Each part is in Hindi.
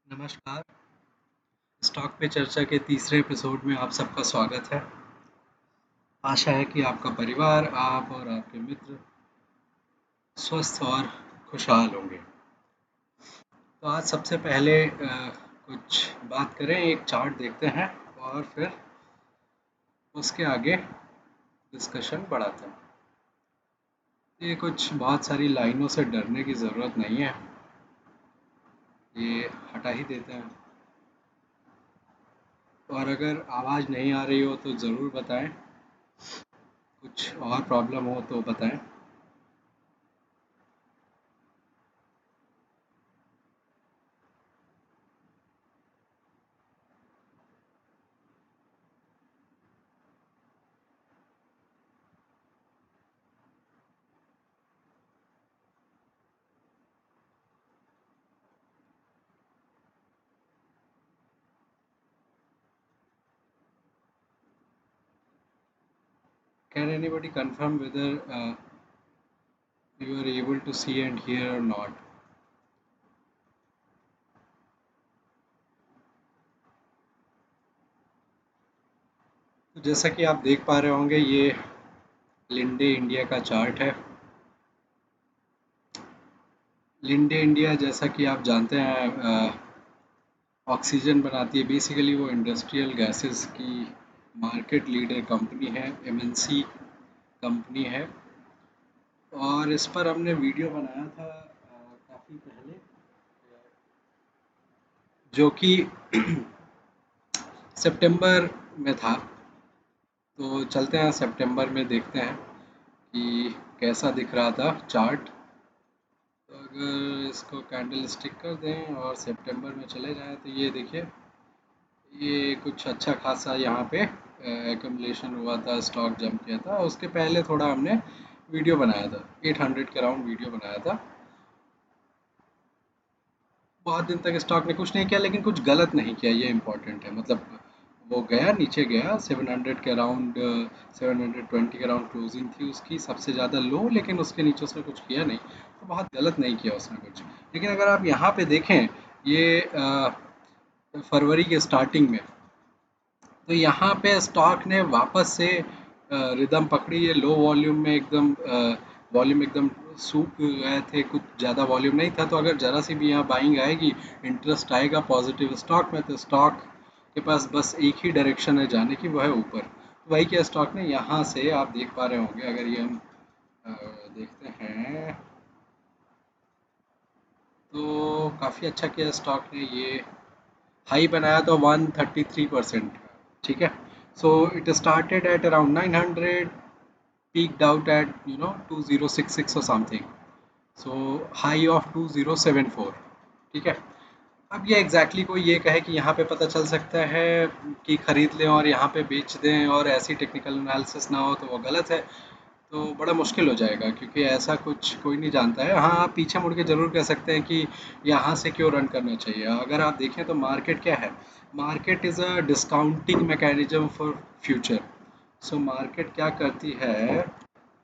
नमस्कार। स्टॉक पे चर्चा के तीसरे एपिसोड में आप सबका स्वागत है। आशा है कि आपका परिवार, आप और आपके मित्र स्वस्थ और खुशहाल होंगे। तो आज सबसे पहले कुछ बात करें, एक चार्ट देखते हैं और फिर उसके आगे डिस्कशन बढ़ाते हैं। ये कुछ बहुत सारी लाइनों से डरने की ज़रूरत नहीं है, ये हटा ही देते हैं। और अगर आवाज़ नहीं आ रही हो तो ज़रूर बताएं, कुछ और प्रॉब्लम हो तो बताएं। Can anybody confirm whether you are able to see and hear or not? तो जैसा कि आप देख पा रहे होंगे, ये लिंडे इंडिया का चार्ट है। लिंडे इंडिया, जैसा कि आप जानते हैं, ऑक्सीजन बनाती है। बेसिकली वो इंडस्ट्रियल गैसेस की मार्केट लीडर कंपनी है, एमएनसी कंपनी है। और इस पर हमने वीडियो बनाया था काफ़ी पहले, जो कि सितंबर में था। तो चलते हैं सितंबर में, देखते हैं कि कैसा दिख रहा था चार्ट। तो अगर इसको कैंडल स्टिक कर दें और सितंबर में चले जाएं तो ये देखिए, ये कुछ अच्छा खासा यहाँ पे एक्यूमुलेशन हुआ था, स्टॉक जंप किया था। उसके पहले थोड़ा हमने वीडियो बनाया था, 800 के अराउंड वीडियो बनाया था। बहुत दिन तक स्टॉक ने कुछ नहीं किया, लेकिन कुछ गलत नहीं किया, ये इम्पोर्टेंट है। मतलब वो गया, नीचे गया 700 के अराउंड, 720 के अराउंड क्लोजिंग थी उसकी, सबसे ज़्यादा लो, लेकिन उसके नीचे उसने कुछ किया नहीं। तो बहुत गलत नहीं किया उसने कुछ। लेकिन अगर आप यहाँ पे देखें, ये फरवरी के स्टार्टिंग में, तो यहाँ पे स्टॉक ने वापस से रिदम पकड़ी है। लो वॉल्यूम में एकदम, वॉल्यूम एकदम सूख गए थे, कुछ ज़्यादा वॉल्यूम नहीं था। तो अगर ज़रा सी भी यहाँ बाइंग आएगी, इंटरेस्ट आएगा पॉजिटिव स्टॉक में, तो स्टॉक के पास बस एक ही डायरेक्शन है जाने की, वो है ऊपर। तो वही क्या स्टॉक ने यहाँ से, आप देख पा रहे होंगे, अगर ये हम अ, देखते हैं तो काफ़ी अच्छा किया स्टॉक ने। ये हाई बनाया था 133%। ठीक है। So it started at around 900, peaked out at 2066 or something, so high of 2074। ठीक है। अब ये एग्जैक्टली कोई ये कहे कि यहाँ पे पता चल सकता है कि खरीद लें और यहाँ पे बेच दें और ऐसी टेक्निकल एनालिसिस ना हो, तो वो गलत है। तो बड़ा मुश्किल हो जाएगा, क्योंकि ऐसा कुछ कोई नहीं जानता है। हाँ, आप पीछे मुड़ के ज़रूर कह सकते हैं कि यहाँ से क्यों रन करना चाहिए। अगर आप देखें तो मार्केट क्या है, market is a discounting mechanism for future. So market क्या करती है,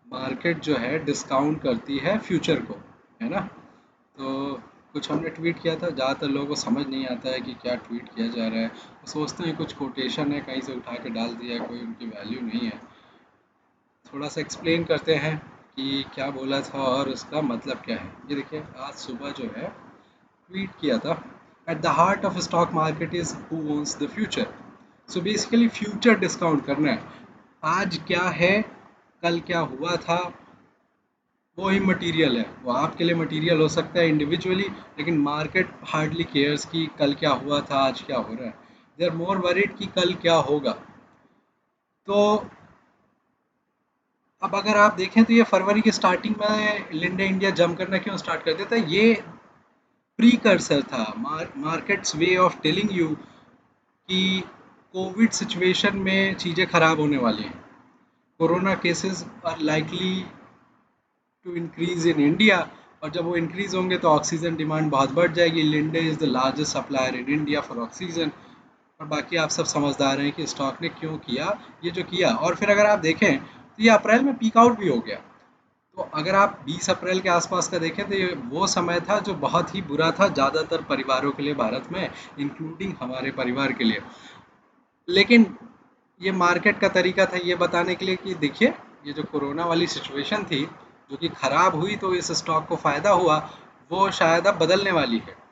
मार्केट जो है डिस्काउंट करती है फ्यूचर को, है ना। तो कुछ हमने ट्वीट किया था, ज़्यादातर लोगों को समझ नहीं आता है कि क्या ट्वीट किया जा रहा है। वो सोचते हैं कुछ कोटेशन है, कहीं से उठा के डाल दिया, कोई उनकी वैल्यू नहीं है। थोड़ा सा एक्सप्लेन करते हैं कि क्या बोला था और उसका मतलब क्या है। ये देखिए, आज सुबह जो है ट्वीट किया था, at the heart of stock market is who owns the future. So basically future discount करना है। आज क्या है, कल क्या हुआ था, वो ही मटेरियल है। वो आपके लिए मटेरियल हो सकता है इंडिविजुअली, लेकिन मार्केट हार्डली केयर्स कि कल क्या हुआ था, आज क्या हो रहा है। दे आर मोर वरीड कि कल क्या होगा। तो अब अगर आप देखें तो ये फरवरी की स्टार्टिंग में लिंडे इंडिया जंप करना क्यों स्टार्ट कर देता है, ये प्रीकर्सर था, markets way of telling you कि कोविड सिचुएशन में चीज़ें खराब होने वाली हैं। Corona cases are likely to increase in India, और जब वो इंक्रीज होंगे तो ऑक्सीजन डिमांड बहुत बढ़ जाएगी। Linde is the largest supplier in India for oxygen. और बाकी आप सब समझदार हैं कि स्टॉक ने क्यों किया ये जो किया। और फिर अगर आप देखें तो ये अप्रैल में पीक आउट भी हो गया। तो अगर आप 20 अप्रैल के आसपास का देखें तो ये वो समय था जो बहुत ही बुरा था ज़्यादातर परिवारों के लिए भारत में, इंक्लूडिंग हमारे परिवार के लिए। लेकिन ये मार्केट का तरीका था ये बताने के लिए कि देखिए, ये जो कोरोना वाली सिचुएशन थी जो कि खराब हुई तो इस स्टॉक को फायदा हुआ, वो शायद अब बदलने वाली है।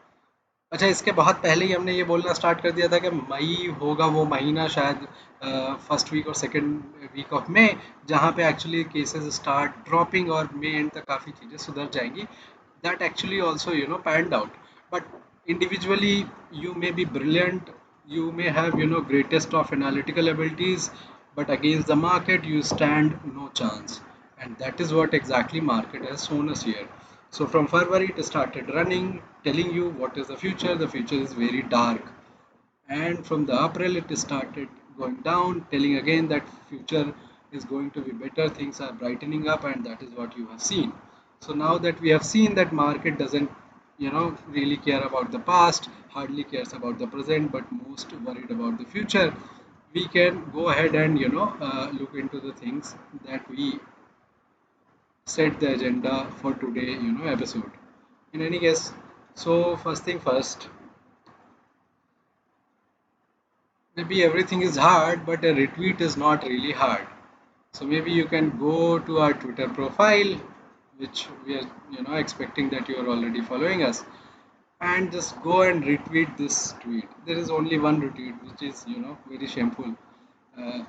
अच्छा, इसके बहुत पहले ही हमने ये बोलना स्टार्ट कर दिया था कि मई होगा वो महीना, शायद फर्स्ट वीक और सेकेंड वीक ऑफ मई, जहाँ पे एक्चुअली केसेस स्टार्ट ड्रॉपिंग और मई एंड तक काफ़ी चीज़ें सुधर जाएंगी। That actually also panned out, but individually you may be brilliant, you may have greatest of analytical abilities, but against the market you stand no chance, and that is what exactly market has shown us here. So from February it started running, telling you what is the future. The future is very dark, and from the April it started going down, telling again that future is going to be better, things are brightening up, and that is what you have seen. So now that we have seen that market doesn't really care about the past, hardly cares about the present, but most worried about the future, we can go ahead and look into the things that we set the agenda for today episode. In any case, so first thing first, maybe everything is hard, but a retweet is not really hard. So maybe you can go to our Twitter profile, which we are expecting that you are already following us, and just go and retweet this tweet. There is only one retweet, which is very shameful. Uh,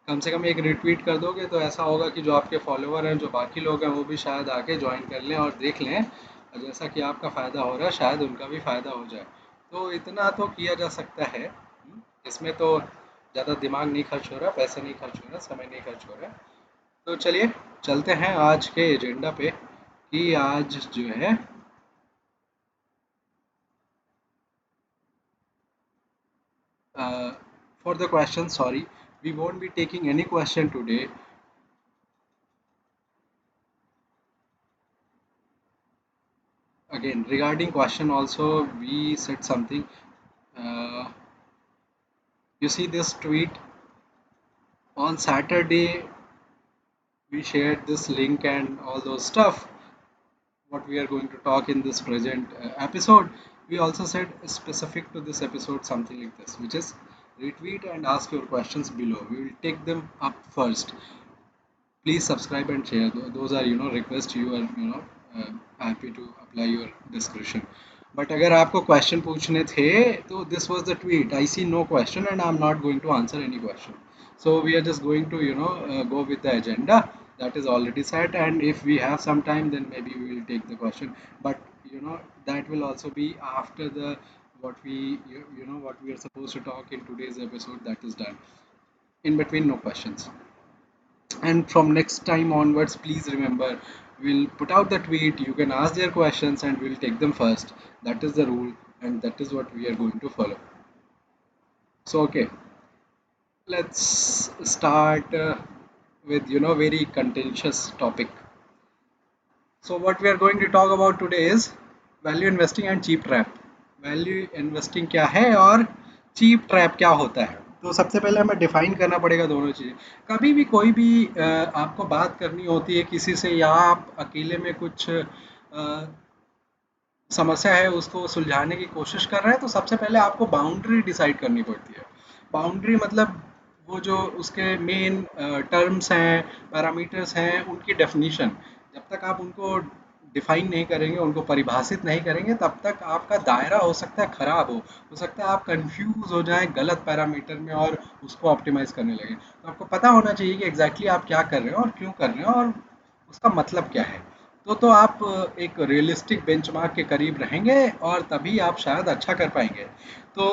कम से कम एक रिट्वीट कर दोगे तो ऐसा होगा कि जो आपके फॉलोवर हैं, जो बाकी लोग हैं, वो भी शायद आके ज्वाइन कर लें और देख लें, और जैसा कि आपका फ़ायदा हो रहा है शायद उनका भी फ़ायदा हो जाए। तो इतना तो किया जा सकता है। इसमें तो ज़्यादा दिमाग नहीं खर्च हो रहा, पैसे नहीं खर्च हो रहा, समय नहीं खर्च हो रहा। तो चलिए चलते हैं आज के एजेंडा पे कि आज जो है for the question, sorry, we won't be taking any question today. Again, regarding question also, we said something. Uh, you see this tweet on Saturday, we shared this link and all those stuff. What we are going to talk in this present episode, we also said specific to this episode something like this, which is retweet and ask your questions below. We will take them up first. Please subscribe and share. Those are requests you are happy to apply your discretion. But अगर आपको क्वेश्चन पूछने थे तो this was the tweet. I see no question and I'm not going to answer any question. So we are just going to go with the agenda that is already set, and if we have some time then maybe we will take the question. But that will also be after the what we what we are supposed to talk in today's episode, that is done. In between, no questions. And from next time onwards, please remember, we'll put out the tweet, you can ask their questions and we'll take them first. That is the rule, and that is what we are going to follow. So okay, let's start with very contentious topic. So what we are going to talk about today is value investing and cheap trap. Value investing क्या है और चीप ट्रैप क्या होता है? तो सबसे पहले हमें डिफाइन करना पड़ेगा दोनों चीज़ें। कभी भी कोई भी आपको बात करनी होती है किसी से, या आप अकेले में कुछ समस्या है उसको सुलझाने की कोशिश कर रहे हैं, तो सबसे पहले आपको बाउंड्री डिसाइड करनी पड़ती है। बाउंड्री मतलब वो जो उसके मेन टर्म्स हैं, पैरामीटर्स हैं, उनकी डेफिनीशन। जब तक आप उनको डिफाइन नहीं करेंगे, उनको परिभाषित नहीं करेंगे, तब तक आपका दायरा हो सकता है खराब हो सकता है आप कंफ्यूज हो जाएं गलत पैरामीटर में और उसको ऑप्टिमाइज करने लगे। तो आपको पता होना चाहिए कि एग्जैक्टली आप क्या कर रहे हो और क्यों कर रहे हो और उसका मतलब क्या है। तो आप एक रियलिस्टिक बेंचमार्क के करीब रहेंगे और तभी आप शायद अच्छा कर पाएंगे। तो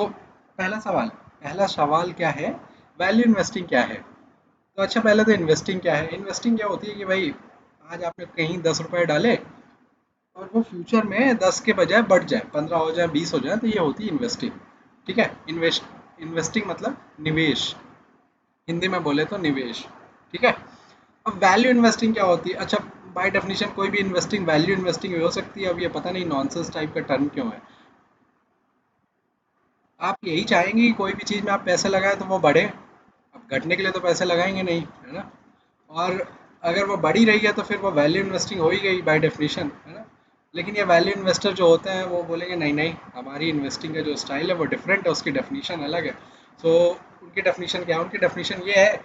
पहला सवाल क्या है? वैल्यू इन्वेस्टिंग क्या है? तो अच्छा, पहले तो इन्वेस्टिंग क्या है? इन्वेस्टिंग क्या होती है कि भाई आज आपने कहीं 10 रुपए डाले और वो फ्यूचर में 10 के बजाय बढ़ जाए, 15 हो जाए, 20 हो जाए, तो ये होती है इन्वेस्टिंग। ठीक है, इन्वेस्टिंग मतलब निवेश, हिंदी में बोले तो निवेश। ठीक है। अब वैल्यू इन्वेस्टिंग क्या होती है? अच्छा, बाय डेफिनेशन कोई भी इन्वेस्टिंग वैल्यू इन्वेस्टिंग हो सकती है। अब ये पता नहीं नॉनसेंस टाइप का टर्म क्यों है। आप यही चाहेंगे कि कोई भी चीज़ में आप पैसे लगाएं तो वो बढ़े। अब घटने के लिए तो पैसे लगाएंगे नहीं, है ना? और अगर वो बढ़ी रही है तो फिर वो वैल्यू इन्वेस्टिंग हो ही गई बाय डेफिनेशन, है ना। लेकिन ये वैल्यू इन्वेस्टर जो होते हैं वो बोलेंगे नहीं नहीं, हमारी इन्वेस्टिंग का जो स्टाइल है वो डिफरेंट है, उसकी डेफिनेशन अलग है। सो उनकी डेफिनेशन क्या है? उनकी डेफिनेशन ये है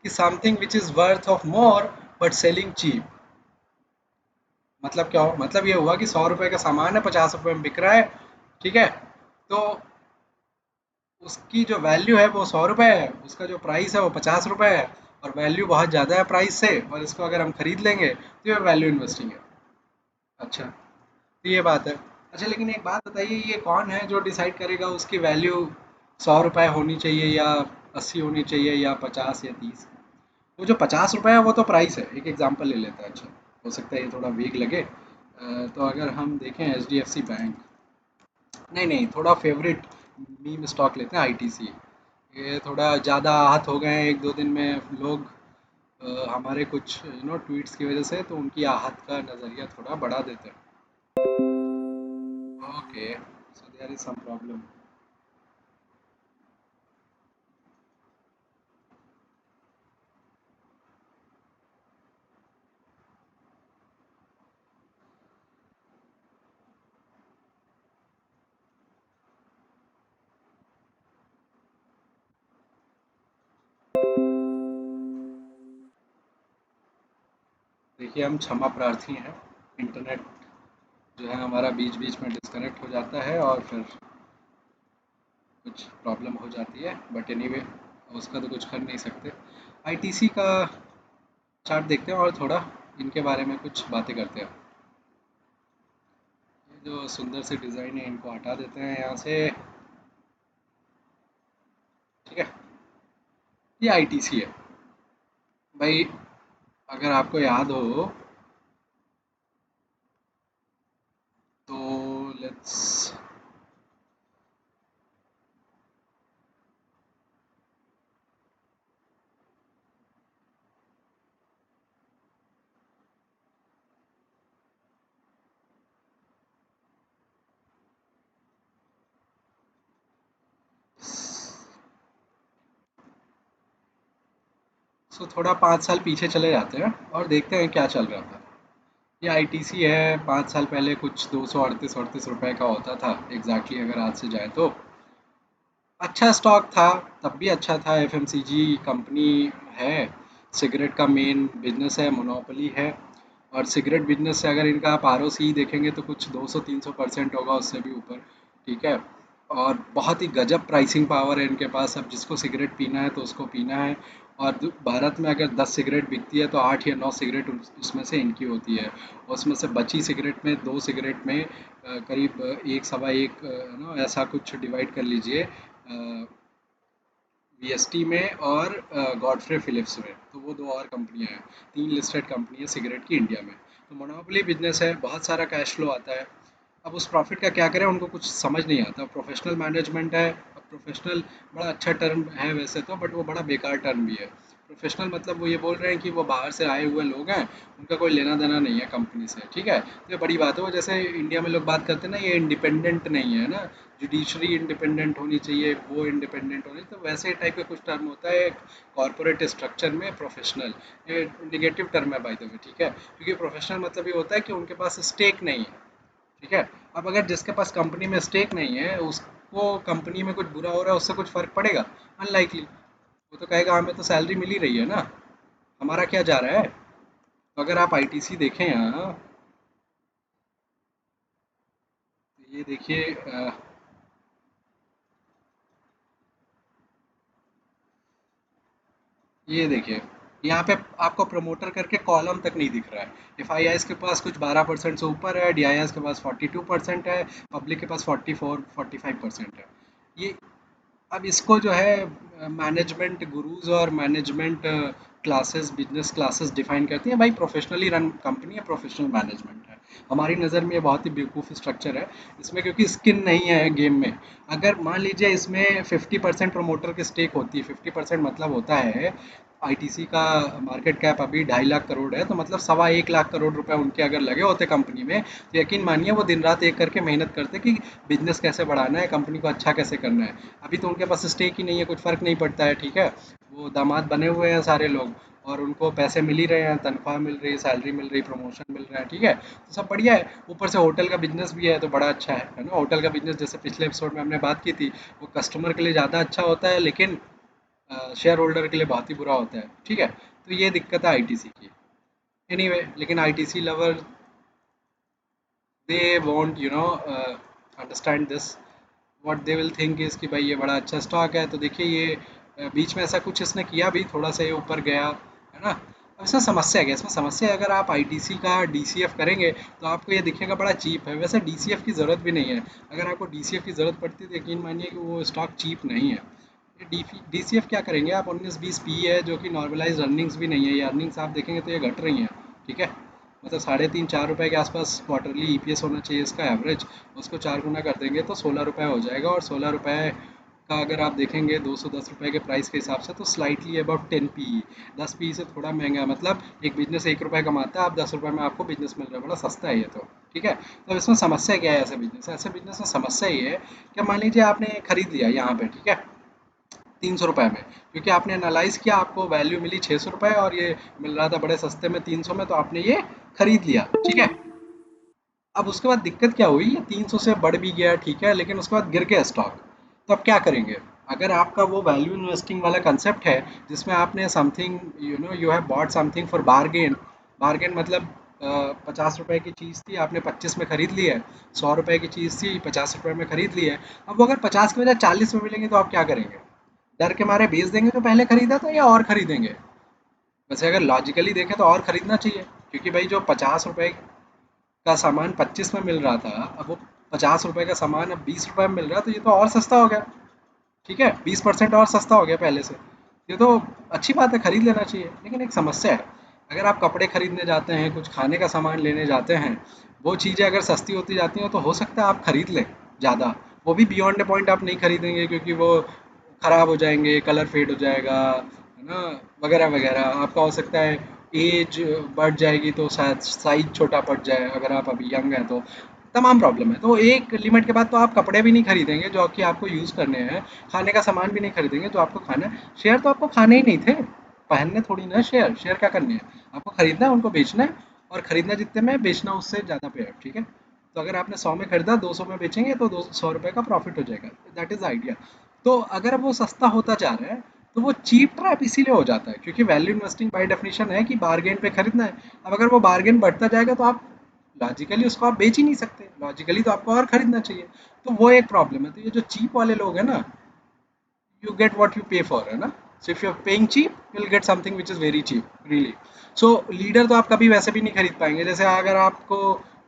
कि something which is worth of more but selling cheap. मतलब क्या हो? मतलब ये हुआ कि 100 रुपए का सामान है, 50 रुपए में बिक रहा है, ठीक है। तो उसकी जो वैल्यू है वो 100 रुपए है, उसका जो प्राइस है वो 50 रुपए है, और वैल्यू बहुत ज़्यादा है प्राइस से, और इसको अगर हम खरीद लेंगे तो ये वैल्यू इन्वेस्टिंग है। अच्छा, तो ये बात है। अच्छा, लेकिन एक बात बताइए, ये कौन है जो डिसाइड करेगा उसकी वैल्यू 100 रुपए होनी चाहिए या 80 होनी चाहिए या 50 या 30? वो जो 50 रुपए है वो तो प्राइस है, एक एग्जांपल ले लेते हैं। अच्छा, हो सकता है ये थोड़ा वेग लगे। तो अगर हम देखें H D F C bank, नहीं नहीं, थोड़ा फेवरेट मीम स्टॉक लेते हैं आईटीसी। ये थोड़ा ज़्यादा आहत हो गए हैं एक दो दिन में लोग, हमारे कुछ ट्वीट्स की वजह से, तो उनकी आहत का नज़रिया थोड़ा बढ़ा देते हैं। Okay, so there is some problem. देखिए, हम क्षमा प्रार्थी हैं। इंटरनेट जो है हमारा बीच बीच में डिस्कनेक्ट हो जाता है और फिर कुछ प्रॉब्लम हो जाती है, बट एनीवे उसका तो कुछ कर नहीं सकते। आईटीसी का चार्ट देखते हैं और थोड़ा इनके बारे में कुछ बातें करते हैं। ये जो सुंदर से डिज़ाइन है इनको हटा देते हैं यहाँ से, ठीक है। ये आईटीसी है भाई, अगर आपको याद हो तो लेट्स, सो थोड़ा 5 साल पीछे चले जाते हैं और देखते हैं क्या चल रहा था। ये आईटीसी है, 5 साल पहले कुछ 238 रुपए का होता था एग्जैक्टली, अगर आज से जाए तो। अच्छा स्टॉक था, तब भी अच्छा था। एफएमसीजी कंपनी है, सिगरेट का मेन बिजनेस है, मोनोपोली है। और सिगरेट बिजनेस से अगर इनका आप आरओसी देखेंगे तो कुछ 200-300% होगा, उससे भी ऊपर, ठीक है। और बहुत ही गजब प्राइसिंग पावर है इनके पास। अब जिसको सिगरेट पीना है तो उसको पीना है। और भारत में अगर 10 सिगरेट बिकती है तो 8 या 9 सिगरेट उसमें से इनकी होती है। उसमें से बची सिगरेट में, 2 सिगरेट में करीब एक सवा एक, ऐसा कुछ डिवाइड कर लीजिए वीएसटी में और गॉडफ्रे फिलिप्स में, तो वो दो और कंपनियां हैं। 3 लिस्टेड कंपनी है सिगरेट की इंडिया में। तो मोनोपोली बिजनेस है, बहुत सारा कैश फ्लो आता है। अब उस प्रॉफिट का क्या करें, उनको कुछ समझ नहीं आता। प्रोफेशनल मैनेजमेंट है। अब प्रोफेशनल बड़ा अच्छा टर्म है वैसे तो, बट वो बड़ा बेकार टर्म भी है। प्रोफेशनल मतलब वो ये बोल रहे हैं कि वो बाहर से आए हुए लोग हैं, उनका कोई लेना देना नहीं है कंपनी से, ठीक है। तो ये बड़ी बात है। वो जैसे इंडिया में लोग बात करते हैं ना, ये इंडिपेंडेंट नहीं है ना, जुडिशरी इंडिपेंडेंट होनी चाहिए, वो इंडिपेंडेंट होनी, तो वैसे टाइप का कुछ टर्म होता है कॉर्पोरेट स्ट्रक्चर में प्रोफेशनल। ये निगेटिव टर्म है बाय द वे, ठीक है। क्योंकि प्रोफेशनल मतलब ये होता है कि उनके पास स्टेक नहीं है, ठीक है। अब अगर जिसके पास कंपनी में स्टेक नहीं है, उसको कंपनी में कुछ बुरा हो रहा है उससे कुछ फर्क पड़ेगा? अनलाइकली। वो तो कहेगा हमें तो सैलरी मिल ही रही है ना, हमारा क्या जा रहा है। तो अगर आप आईटीसी देखें यहाँ, तो ये देखिए, ये देखिए, यहाँ पे आपको प्रमोटर करके कॉलम तक नहीं दिख रहा है। एफ आई एस के पास कुछ 12% से ऊपर है, डी आई एस के पास 42% है, पब्लिक के पास 44-45% है। ये, अब इसको जो है मैनेजमेंट गुरुज और management classes, business classes define करती हैं। भाई प्रोफेशनली रन कंपनी है, प्रोफेशनल मैनेजमेंट है। हमारी नज़र में ये बहुत ही बेवकूफ़ स्ट्रक्चर है इसमें, क्योंकि स्किन नहीं है गेम में। अगर मान लीजिए इसमें 50% प्रमोटर की स्टेक होती है, 50% मतलब होता है आईटीसी का मार्केट कैप अभी 2.5 लाख करोड़ है, तो मतलब 1.25 लाख करोड़ रुपए उनके अगर लगे होते कंपनी में, तो यकीन मानिए वो दिन रात एक करके मेहनत करते कि बिजनेस कैसे बढ़ाना है, कंपनी को अच्छा कैसे करना है। अभी तो उनके पास स्टेक ही नहीं है, कुछ फर्क नहीं पड़ता है, ठीक है। वो दामाद बने हुए हैं सारे लोग, और उनको पैसे मिल ही रहे हैं, तनख्वाह मिल रही है, सैलरी मिल रही, प्रमोशन मिल रहा है, ठीक है, तो सब बढ़िया है। ऊपर से होटल का बिजनेस भी है तो बड़ा अच्छा है ना। होटल का बिजनेस जैसे पिछले एपिसोड में हमने बात की थी, वो कस्टमर के लिए ज़्यादा अच्छा होता है, लेकिन शेयर होल्डर के लिए बहुत ही बुरा होता है, ठीक है। तो ये दिक्कत है आईटीसी की। एनीवे, लेकिन ITC lover they won't understand this. What they will think is कि भाई ये बड़ा अच्छा स्टॉक है। तो देखिए ये बीच में ऐसा कुछ इसने किया भी, थोड़ा सा ये ऊपर गया है ना। अब इसमें समस्या क्या है? इसमें समस्या है, अगर आप आईटीसी का डीसीएफ करेंगे तो आपको ये दिखेगा बड़ा चीप है। वैसे डीसीएफ की ज़रूरत भी नहीं है। अगर आपको डीसीएफ की ज़रूरत पड़ती है तो यकीन मानिए कि वो स्टॉक चीप नहीं है। ये डीसीएफ क्या करेंगे आप? 19-20 पी है, जो कि नॉर्मलाइज अर्निंग्स भी नहीं है। ये अर्निंग्स आप देखेंगे तो ये घट रही हैं, ठीक है। मतलब 3.5-4 रुपए के आसपास क्वार्टरली ईपीएस होना चाहिए इसका एवरेज। उसको 4 गुना कर देंगे तो 16 रुपये हो जाएगा। और 16 रुपये का अगर आप देखेंगे 210 रुपये के प्राइस के हिसाब से, तो स्लाइटली अबाउट 10 पी। 10 पी से थोड़ा महंगा है। मतलब एक बिजनेस 1 रुपये कमाता है, आप 10 रुपये में आपको बिजनेस मिल रहा है, बड़ा सस्ता है ये तो, ठीक है। तो इसमें समस्या क्या है? ऐसे बिजनेस में समस्या ये है कि मान लीजिए आपने खरीद लिया यहाँ पे, ठीक है, 300 रुपये में, क्योंकि आपने एनालाइज किया, आपको वैल्यू मिली 600 रुपये और ये मिल रहा था बड़े सस्ते में 300 में, तो आपने ये खरीद लिया, ठीक है। अब उसके बाद दिक्कत क्या हुई? ये 300 से बढ़ भी गया, ठीक है, लेकिन उसके बाद गिर गया स्टॉक। तो अब क्या करेंगे? अगर आपका वो वैल्यू इन्वेस्टिंग वाला कंसेप्ट है, जिसमें आपने something you have bought something for bargain. Bargain मतलब 50 रुपए की चीज़ थी, आपने 25 में खरीद ली है। 100 रुपए की चीज़ थी, 50 रुपए में खरीद ली है। अब वो अगर 50 के बजाय 40 में मिलेंगे तो आप क्या करेंगे? डर के मारे बेच देंगे जो पहले खरीदा था, या और खरीदेंगे? वैसे अगर लॉजिकली देखें तो और खरीदना चाहिए, क्योंकि भाई जो 50 रुपए का सामान 25 में मिल रहा था, अब वो 50 रुपए का सामान अब 20 रुपए में मिल रहा है, तो ये तो और सस्ता हो गया, ठीक है, 20% और सस्ता हो गया पहले से। ये तो अच्छी बात है, खरीद लेना चाहिए। लेकिन एक समस्या है, अगर आप कपड़े खरीदने जाते हैं, कुछ खाने का सामान लेने जाते हैं, वो चीज़ें अगर सस्ती होती जाती हैं तो हो सकता है आप खरीद लें ज़्यादा। वो भी बियॉन्ड द पॉइंट आप नहीं खरीदेंगे, क्योंकि वो ख़राब हो जाएंगे, कलर फेड हो जाएगा, है ना, वगैरह वगैरह। आपका हो सकता है एज बढ़ जाएगी तो शायद साइज छोटा पड़ जाए, अगर आप अभी यंग हैं तो। तमाम प्रॉब्लम है। तो एक लिमिट के बाद तो आप कपड़े भी नहीं खरीदेंगे जो कि आपको यूज़ करने हैं, खाने का सामान भी नहीं खरीदेंगे जो आपको खाना है। शेयर तो आपको खाने ही नहीं थे, पहनने थोड़ी ना। शेयर शेयर क्या करने हैं? आपको खरीदना है, उनको बेचना है, और खरीदना जितने में है, बेचना उससे ज़्यादा पे है, ठीक है। तो अगर आपने 100 में खरीदा, 200 में बेचेंगे तो 200 रुपये का प्रॉफिट हो जाएगा। That is idea. तो अगर वो सस्ता होता जा रहा है तो वो चीप ट्रैप इसीलिए हो जाता है, क्योंकि वैल्यू इन्वेस्टिंग बाय डेफिनेशन है कि बार्गेन पे खरीदना है। अब अगर वो बार्गेन बढ़ता जाएगा तो आप लॉजिकली उसको आप बेच ही नहीं सकते, लॉजिकली तो आपको और खरीदना चाहिए। तो वो एक प्रॉब्लम है। तो ये जो चीप वाले लोग हैं ना, you get what you pay for, है ना। so if you're paying cheap you'll get something which is very cheap really। so leader तो आप कभी वैसे भी नहीं खरीद पाएंगे। जैसे अगर आपको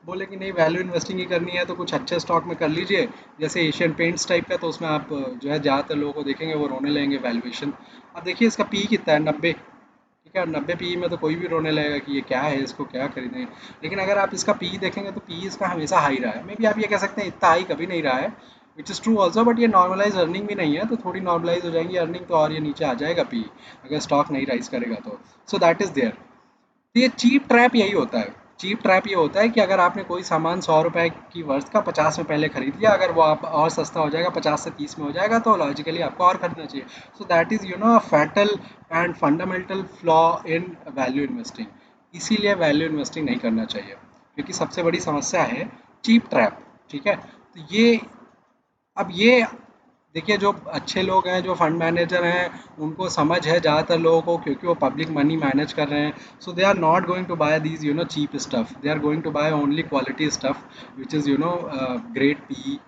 बोले कि नहीं वैल्यू इन्वेस्टिंग ही करनी है तो कुछ अच्छे स्टॉक में कर लीजिए, जैसे एशियन पेंट्स टाइप का, तो उसमें आप जो है ज़्यादातर लोगों को देखेंगे वो रोने लगेंगे वैल्यूएशन। अब देखिए इसका पी कितना है, 90, ठीक है। 90 पी में तो कोई भी रोने लगेगा कि ये क्या है, इसको क्या खरीदें। लेकिन अगर आप इसका पी देखेंगे तो पी इसका हमेशा हाई रहा है। मे बी आप ये कह सकते हैं इतना हाई कभी नहीं रहा है, which is true also, but ये नॉर्मलाइज अर्निंग भी नहीं है, तो थोड़ी नॉर्मलाइज हो जाएंगी अर्निंग तो और ये नीचे आ जाएगा पी, अगर स्टॉक नहीं राइज करेगा तो। So that is there. तो ये चीप ट्रैप यही होता है। चीप ट्रैप ये होता है कि अगर आपने कोई सामान 100 रुपए की वर्थ का 50 में पहले खरीद लिया, अगर वो आप और सस्ता हो जाएगा, 50 से 30 में हो जाएगा, तो लॉजिकली आपको और खरीदना चाहिए। सो that is a fatal and fundamental flaw in value investing. इसीलिए वैल्यू इन्वेस्टिंग नहीं करना चाहिए, क्योंकि सबसे बड़ी समस्या है चीप ट्रैप, ठीक है। तो ये, अब ये देखिए, जो अच्छे लोग हैं, जो फंड मैनेजर हैं, उनको समझ है ज़्यादातर लोगों को, क्योंकि वो पब्लिक मनी मैनेज कर रहे हैं। So they are not going to buy these cheap stuff, they are going to buy only quality stuff which is great पी।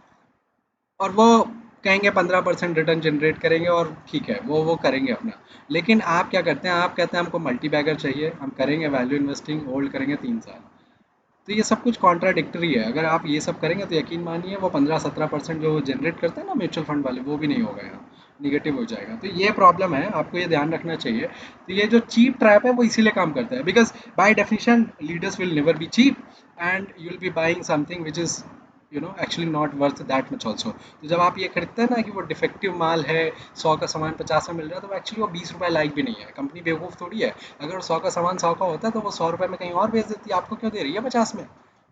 और वो कहेंगे 15% रिटर्न जनरेट करेंगे, और ठीक है, वो करेंगे अपना। लेकिन आप क्या करते हैं? आप कहते हैं हमको मल्टी बैगर चाहिए, हम करेंगे वैल्यू इन्वेस्टिंग, होल्ड करेंगे 3 साल। तो ये सब कुछ कॉन्ट्राडिक्टरी है। अगर आप ये सब करेंगे तो यकीन मानिए वो 15-17% जो जनरेट करते हैं ना म्यूचुअल फंड वाले, वो भी नहीं होगा यहाँ, निगेटिव हो जाएगा। तो ये प्रॉब्लम है, आपको ये ध्यान रखना चाहिए। तो ये जो चीप ट्रैप है वो इसीलिए काम करता है, because by definition leaders will never be cheap, and you will be buying something which is actually not worth that much also. तो जब आप ये खरीदते हैं ना कि वो डिफेक्टिव माल है, 100 का सामान 50 में मिल रहा है, तो एक्चुअली वो 20 रुपये लाइक भी नहीं है। कंपनी बेवकूफ़ थोड़ी है। अगर 100 का सामान 100 का होता है तो वो 100 रुपये में कहीं और बेच देती है, आपको क्यों दे रही है 50 में?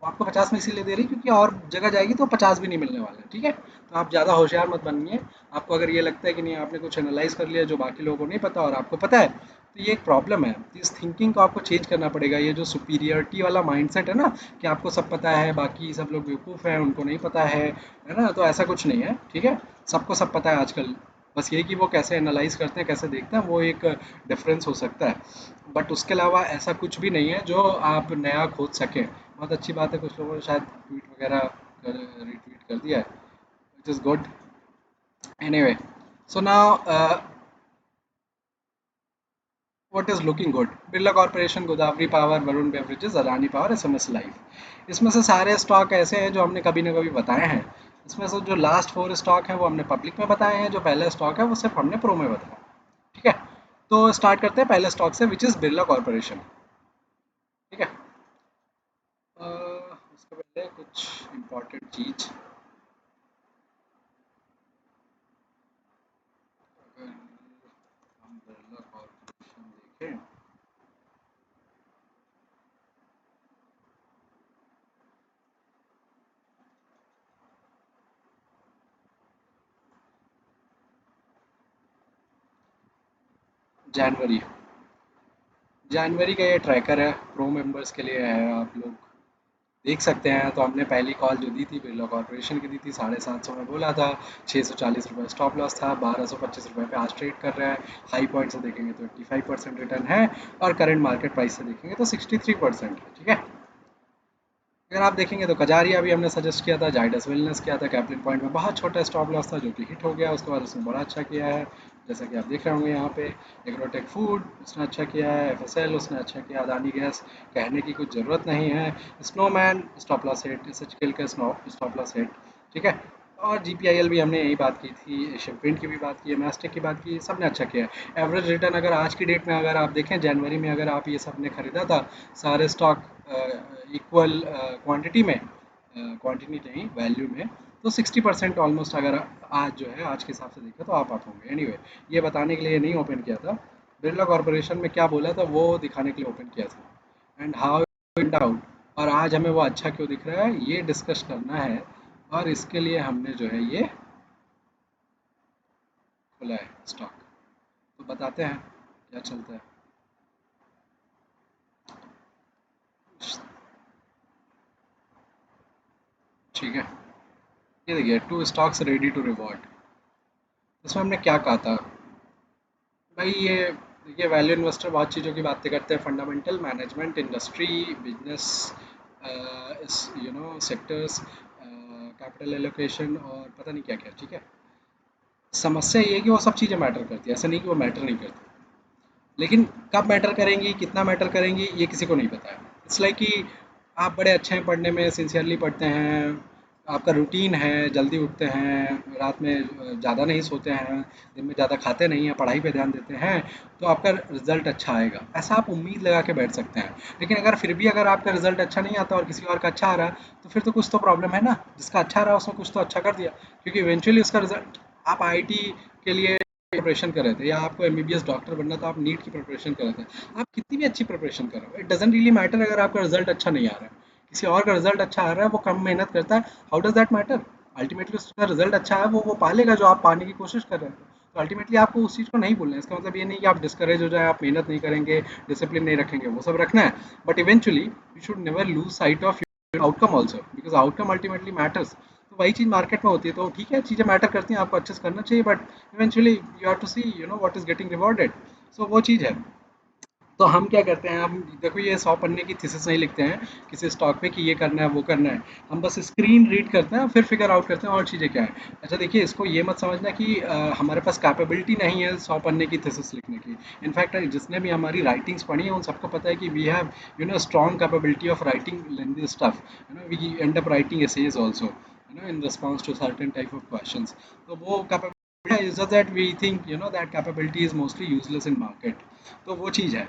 आपको 50 में इसीलिए दे रही है क्योंकि और जगह जाएगी तो 50 भी नहीं मिलने वाला है, ठीक है। तो आप ज़्यादा होशियार मत बनिए। आपको अगर ये लगता है कि नहीं आपने कुछ एनालाइज कर लिया जो बाकी लोगों को नहीं पता और आपको पता है, तो ये एक प्रॉब्लम है। इस थिंकिंग को आपको चेंज करना पड़ेगा। ये जो सुपीरियरिटी वाला माइंडसेट है ना, कि आपको सब पता है बाकी सब लोग बेवकूफ़ हैं उनको नहीं पता है ना, तो ऐसा कुछ नहीं है, ठीक है। सबको सब पता है आजकल। बस ये कि वो कैसे एनालाइज करते हैं, कैसे देखते हैं, वो एक डिफरेंस हो सकता है। बट उसके अलावा ऐसा कुछ भी नहीं है जो आप नया खोज सकें। बहुत अच्छी बात है, कुछ लोगों ने शायद ट्वीट वगैरह रिट्वीट कर दिया है, which is good. Anyway, so now what is looking good? Birla corporation, Godavari power, Varun beverages, Adani power, SMS life. इसमें से सारे स्टॉक ऐसे हैं जो हमने कभी ना कभी बताए हैं। इसमें से जो लास्ट 4 स्टॉक हैं वो हमने पब्लिक में बताए हैं, जो पहला स्टॉक है वो सिर्फ हमने प्रो में बताया, ठीक है। तो स्टार्ट करते हैं पहले स्टॉक से, विच इज़ बिरला कॉर्पोरेशन, ठीक है। उसके पहले कुछ इम्पोर्टेंट चीज़, अगर हम बिरला कॉर्पोरेशन देखें, जनवरी जनवरी का ये ट्रैकर है, प्रो मेंबर्स के लिए है, आप लोग देख सकते हैं। तो हमने पहली कॉल जो दी थी बिरला कॉर्पोरेशन की दी थी, 750 में बोला था, 640 रुपये स्टॉप लॉस था, 1225 रुपये पे आज ट्रेड कर रहा है। हाई पॉइंट से देखेंगे तो 85% रिटर्न है, और करंट मार्केट प्राइस से देखेंगे तो 63% है, ठीक है। अगर आप देखेंगे तो कजारिया भी हमने सजेस्ट किया था, जाइडस वेलनेस किया था, कैप्लिन पॉइंट में बहुत छोटा स्टॉप लॉस था जो कि हिट हो गया, उसके बाद उसने बड़ा अच्छा किया है, जैसा कि आप देख रहे होंगे यहाँ पे। एग्रोटेक फूड उसने अच्छा किया है, एफएसएल उसने अच्छा किया, अदानी गैस कहने की कुछ ज़रूरत नहीं है, स्नोमैन स्टॉप लॉस हिट, एसएचकेएल का स्टॉप लॉस हिट, ठीक है। और जीपीआईएल भी हमने यही बात की थी, एशियन पेंट की भी बात की है, मैस्टेक की बात की है, सब ने अच्छा किया है। एवरेज रिटर्न अगर आज की डेट में अगर आप देखें, जनवरी में अगर आप ये सब ने खरीदा था सारे स्टॉक इक्वल क्वांटिटी में, क्वांटिटी नहीं वैल्यू में, तो 60% ऑलमोस्ट अगर आज जो है आज के हिसाब से देखें तो आप होंगे। एनीवे, ये बताने के लिए नहीं ओपन किया था, बिरला कॉर्पोरेशन में क्या बोला था वो दिखाने के लिए ओपन किया था, एंड हाउ इट आउट। और आज हमें वो अच्छा क्यों दिख रहा है ये डिस्कस करना है, और इसके लिए हमने जो है ये खोला है स्टॉक। तो बताते हैं क्या चलता है। ठीक है, ये देखिए, two stocks ready to reward. इसमें हमने क्या कहा था भाई, ये वैल्यू इन्वेस्टर बहुत चीज़ों की बातें करते हैं, fundamental, management, industry, business, sectors, capital allocation और पता नहीं क्या क्या, ठीक है। समस्या ये है कि वो सब चीज़ें मैटर करती है, ऐसा नहीं कि वो मैटर नहीं करती, लेकिन कब मैटर करेंगी, कितना मैटर करेंगी, ये किसी को नहीं पता है। इट्स लाइक कि आप बड़े अच्छे हैं पढ़ने में, सिंसियरली पढ़ते हैं, आपका रूटीन है, जल्दी उठते हैं, रात में ज़्यादा नहीं सोते हैं, दिन में ज़्यादा खाते नहीं हैं, पढ़ाई पे ध्यान देते हैं, तो आपका रिजल्ट अच्छा आएगा, ऐसा आप उम्मीद लगा के बैठ सकते हैं। लेकिन अगर फिर भी अगर आपका रिजल्ट अच्छा नहीं आता और किसी और का अच्छा आ रहा है, तो फिर तो कुछ तो प्रॉब्लम है ना। जिसका अच्छा रहा उसने कुछ तो अच्छा कर दिया, क्योंकि इवेंचुअली उसका रिजल्ट, आप आईआईटी के लिए प्रिपरेशन कर रहे थे, या आपको एमबीबीएस डॉक्टर बनना था, आप नीट की प्रिपरेशन कर रहे थे, आप कितनी भी अच्छी प्रिपरेशन कर रहे हो, इट डजंट रियली मैटर अगर आपका रिजल्ट अच्छा नहीं आ रहा है। किसी और का रिजल्ट अच्छा आ रहा है, वो कम मेहनत करता है, how does that matter? Ultimately उसका रिजल्ट अच्छा है, वो पा लेगा जो आप पाने की कोशिश कर रहे हैं। तो अल्टीमेटली आपको उस चीज़ को नहीं भूलना है। इसका मतलब ये नहीं कि आप डिस्करेज हो जाए, आप मेहनत नहीं करेंगे, डिसिप्लिन नहीं रखेंगे, वो सब रखना है, but eventually you should never lose sight of outcome also, because outcome ultimately matters. तो वही चीज़ मार्केट में होती है, तो ठीक है चीज़ें मैटर करती हैं, आपको अच्छे से करना चाहिए, but eventually you have to see what is getting rewarded. So वो चीज़ है। तो हम क्या करते हैं, हम देखो ये 100 पन्ने की थीसिस नहीं लिखते हैं किसी स्टॉक पे कि ये करना है वो करना है, हम बस स्क्रीन रीड करते हैं फिर फिगर आउट करते हैं और चीज़ें क्या है। अच्छा देखिए, इसको ये मत समझना कि हमारे पास कैपेबिलिटी नहीं है 100 पन्ने की थीसिस लिखने की। इनफैक्ट जिसने भी हमारी राइटिंग्स पढ़ी है उन सबको पता है कि we have strong capability of writing lengthy stuff, we end up writing essays also, in response to certain type of questions. तो वो capability is just that we think that capability is mostly useless in market. तो वो चीज़ है।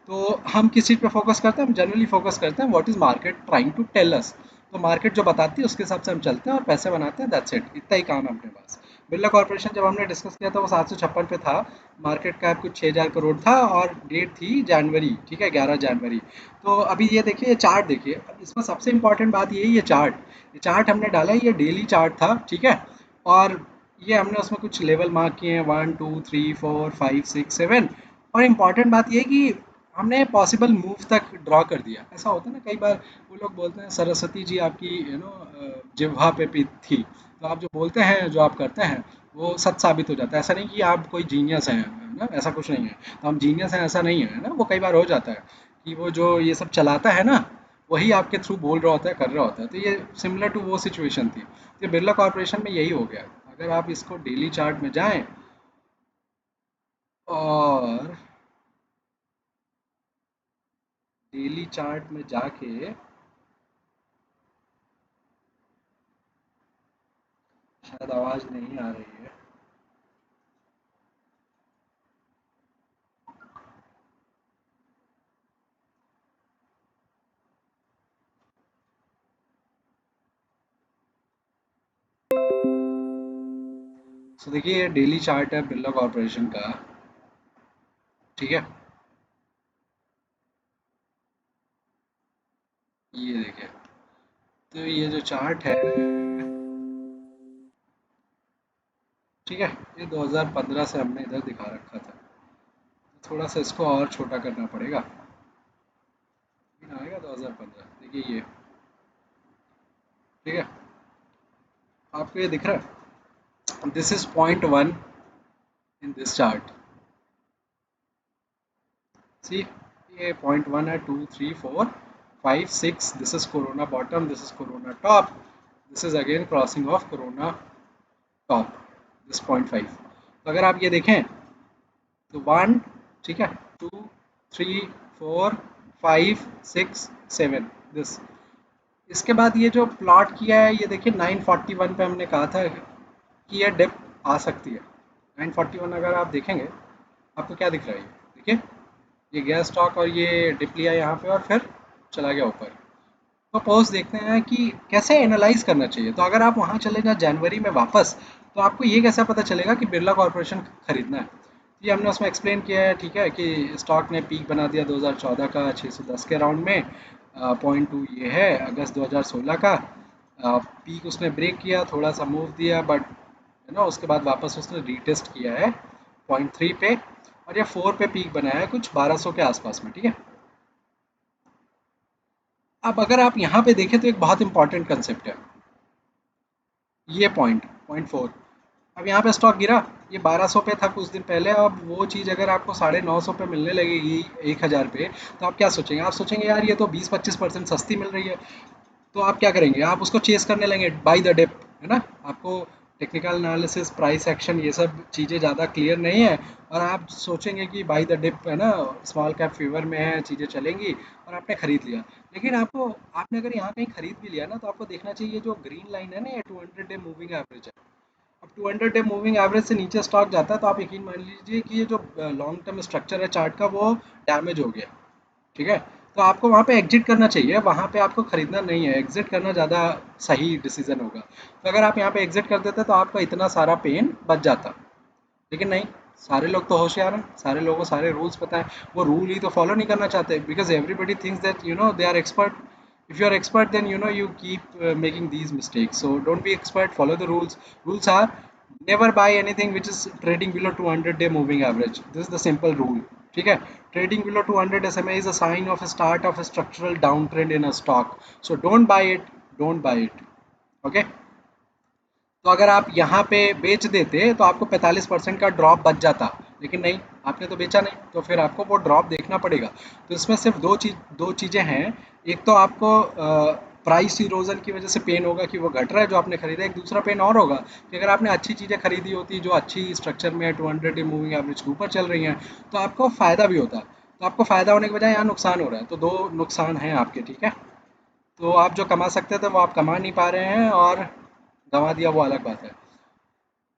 तो हम किस चीज़ पे फोकस करते हैं, हम जनरली फोकस करते हैं what is market trying to tell us. तो मार्केट जो बताती है उसके हिसाब से हम चलते हैं और पैसे बनाते हैं, दैट्स इट, इतना ही काम है अपने पास। बिरला कॉर्पोरेशन जब हमने डिस्कस किया था वो 756 पे था, मार्केट कैप कुछ 6000 करोड़ था और डेट थी जनवरी, ठीक है, 11 जनवरी। तो अभी ये देखिए, ये चार्ट देखिए, अब इसमें सबसे इंपॉर्टेंट बात ये है, ये चार्ट हमने डाला है, ये डेली चार्ट था, ठीक है। और ये हमने उसमें कुछ लेवल मार्क किए हैं, 1 2 3 4 5 6 7। और इम्पॉर्टेंट बात ये है कि हमने पॉसिबल मूव तक ड्रॉ कर दिया। ऐसा होता है ना कई बार, वो लोग बोलते हैं सरस्वती जी आपकी जिह्वा पे थी, तो आप जो बोलते हैं, जो आप करते हैं, वो सच साबित हो जाता है। ऐसा नहीं कि आप कोई जीनियस हैं, है ना, ऐसा कुछ नहीं है। तो हम जीनियस हैं ऐसा नहीं है ना, वो कई बार हो जाता है कि वो जो ये सब चलाता है ना, वही आपके थ्रू बोल रहा होता है, कर रहा होता है। तो ये सिमिलर टू वो सिचुएशन थी। तो बिरला कॉर्पोरेशन में यही हो गया। अगर आप इसको डेली चार्ट में जाएं और डेली चार्ट में जाके, शायद आवाज़ नहीं आ रही है। तो देखिए, ये डेली चार्ट है बिरला कॉर्पोरेशन का, ठीक है। ये देखिए, तो ये जो चार्ट है, ठीक है, ये 2015 से हमने इधर दिखा रखा था। थोड़ा सा इसको और छोटा करना पड़ेगा, लेकिन आएगा 2015। देखिए ये, ठीक है, आपको ये दिख रहा है, this is point 1 in this chart. See, ये पॉइंट 1 है, 2 3 4 5 6, this is corona bottom, this is corona top, this is again crossing of corona top, this point 5। तो अगर आप ये देखें तो 1, ठीक है, 2 3 4 5 6 7, दिस। इसके बाद ये जो प्लॉट किया है, ये देखिए 941 पे हमने कहा था कि ये डिप आ सकती है। 941 अगर आप देखेंगे, आपको क्या दिख रहा है, ये देखिए, ये गया स्टॉक और ये डिप लिया यहाँ पे और फिर चला गया ऊपर। तो पोस्ट देखते हैं कि कैसे एनालाइज करना चाहिए। तो अगर आप वहाँ चले जाए जनवरी में वापस, तो आपको ये कैसे पता चलेगा कि बिरला कॉर्पोरेशन खरीदना है। तो ये हमने उसमें एक्सप्लेन किया है, ठीक है, कि स्टॉक ने पीक बना दिया 2014 का 610 के राउंड में। पॉइंट 2 ये है अगस्त 2016 का। पीक उसने ब्रेक किया, थोड़ा सा मूव दिया, बट है ना, उसके बाद वापस उसने रीटेस्ट किया है पॉइंट 3 पे। और ये 4 पे पीक बनाया है कुछ 1200 के आसपास में, ठीक है। अब अगर आप यहाँ पे देखें तो एक बहुत इंपॉर्टेंट कंसेप्ट है, ये पॉइंट 4। अब यहाँ पे स्टॉक गिरा, ये 1200 पे था कुछ दिन पहले। अब वो चीज़ अगर आपको 950 पे मिलने लगेगी 1000 पे, तो आप क्या सोचेंगे? आप सोचेंगे यार ये तो 20-25% सस्ती मिल रही है। तो आप क्या करेंगे? आप उसको चेस करने लगेंगे बाय द डिप, है ना। आपको टेक्निकल एनालिसिस, प्राइस एक्शन, ये सब चीज़ें ज़्यादा क्लियर नहीं है, और आप सोचेंगे कि बाय द डिप, है ना, स्मॉल कैप फेवर में है, चीज़ें चलेंगी, और आपने खरीद लिया। लेकिन आपने अगर यहाँ कहीं खरीद भी लिया ना, तो आपको देखना चाहिए जो ग्रीन लाइन है ना, ये 200 डे मूविंग एवरेज है। अब 200 डे मूविंग एवरेज से नीचे स्टॉक जाता है, तो आप यकीन मान लीजिए कि ये जो लॉन्ग टर्म स्ट्रक्चर है चार्ट का, वो डैमेज हो गया, ठीक है। तो आपको वहाँ पे एग्जिट करना चाहिए, वहाँ पे आपको खरीदना नहीं है, एग्जिट करना ज़्यादा सही डिसीजन होगा। तो अगर आप यहाँ पे एग्जिट कर देते तो आपका इतना सारा पेन बच जाता। लेकिन नहीं, सारे लोग तो होशियार हैं, सारे लोगों को सारे रूल्स पता है, वो रूल ही तो फॉलो नहीं करना चाहते, because everybody thinks that they are expert. if you are expert, then you keep making these mistakes. So don't be expert, follow the rules. Rules are, never buy anything which is trading below 200 day moving average. This is the simple rule, ठीक है। trading below 200 SMA is a sign of a start of a structural downtrend in a stock. So don't buy it, don't buy it, okay। तो अगर आप यहाँ पे बेच देते तो आपको 45% का ड्रॉप बच जाता। लेकिन नहीं, आपने तो बेचा नहीं, तो फिर आपको वो ड्रॉप देखना पड़ेगा। तो इसमें सिर्फ दो चीज़ें हैं। एक तो आपको प्राइस इरोजन की वजह से पेन होगा कि वो घट रहा है जो आपने खरीदा। एक दूसरा पेन और होगा कि अगर आपने अच्छी चीज़ें खरीदी होती जो अच्छी स्ट्रक्चर में 200 डे मूविंग एवरेज के ऊपर चल रही हैं, तो आपको फ़ायदा भी होता। तो आपको फ़ायदा होने के बजाय यहाँ नुकसान हो रहा है, तो दो नुकसान हैं आपके, ठीक है। तो आप जो कमा सकते थे वो आप कमा नहीं पा रहे हैं, और गंवा दिया वो अलग बात है।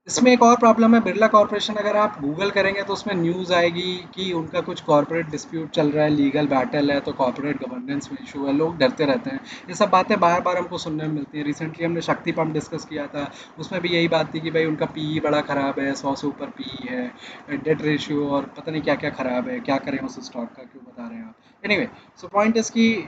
इसमें एक और प्रॉब्लम है बिरला कॉर्पोरेशन, अगर आप गूगल करेंगे तो उसमें न्यूज़ आएगी कि उनका कुछ कॉर्पोरेट डिस्प्यूट चल रहा है, लीगल बैटल है, तो कॉर्पोरेट गवर्नेंस में इशू है, लोग डरते रहते हैं। ये सब बातें बार बार हमको सुनने में मिलती हैं। रिसेंटली हमने शक्ति पंप डिस्कस किया था, उसमें भी यही बात थी कि भाई उनका पीई बड़ा ख़राब है, 100 से ऊपर पीई है, डेट रेशियो और पता नहीं क्या क्या ख़राब है, क्या करें उस स्टॉक का, क्यों बता रहे हैं आप। एनीवे, सो पॉइंट इज़ कि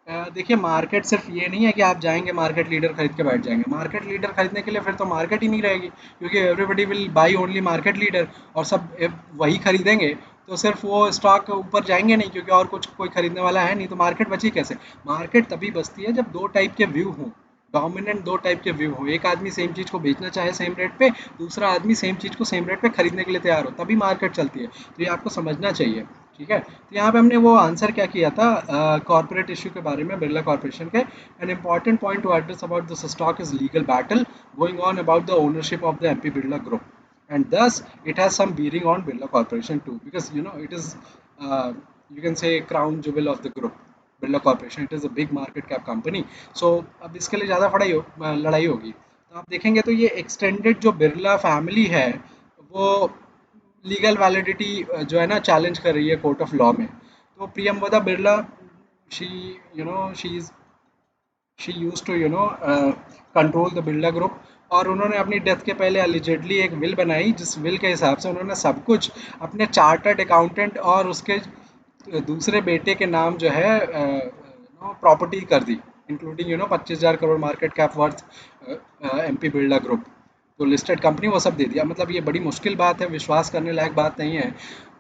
देखिए मार्केट सिर्फ ये नहीं है कि आप जाएंगे मार्केट लीडर खरीद के बैठ जाएंगे। मार्केट लीडर खरीदने के लिए फिर तो मार्केट ही नहीं रहेगी, क्योंकि everybody will by only market leader, और सब वही खरीदेंगे, तो सिर्फ वो स्टॉक ऊपर जाएंगे नहीं, क्योंकि और कुछ कोई खरीदने वाला है नहीं, तो मार्केट बची कैसे। मार्केट तभी बचती है जब दो टाइप के व्यू हों, डोमिनेंट दो टाइप के व्यू हो। एक आदमी सेम चीज़ को बेचना चाहे सेम रेट पे, दूसरा आदमी सेम चीज़ को सेम रेट पे खरीदने के लिए तैयार हो, तभी मार्केट चलती है। तो ये आपको समझना चाहिए, ठीक है। तो यहाँ पे हमने वो आंसर क्या किया था कॉर्पोरेट इशू के बारे में, बिरला कॉर्पोरेशन के। An important point two address about this stock is legal battle going on about the ownership of the MP Birla group, and thus it has some bearing on Birla Corporation too, because it is you can say crown jewel of the group, Birla Corporation. It is a big market cap company. So अब इसके लिए ज़्यादा लड़ाई होगी। तो आप देखेंगे तो ये एक्सटेंडेड जो बिरला फैमिली है, वो लीगल वैलिडिटी जो है ना चैलेंज कर रही है कोर्ट ऑफ लॉ में। तो Priyamvada Birla, she she used to control the Birla group, और उन्होंने अपनी डेथ के पहले अलिजेडली एक विल बनाई, जिस विल के हिसाब से उन्होंने सब कुछ अपने चार्टर्ड अकाउंटेंट और उसके दूसरे बेटे के नाम जो है प्रॉपर्टी कर दी, including 25,000 crore market cap worth MP Birla group, तो लिस्टेड कंपनी वो सब दे दिया। मतलब ये बड़ी मुश्किल बात है, विश्वास करने लायक बात नहीं है।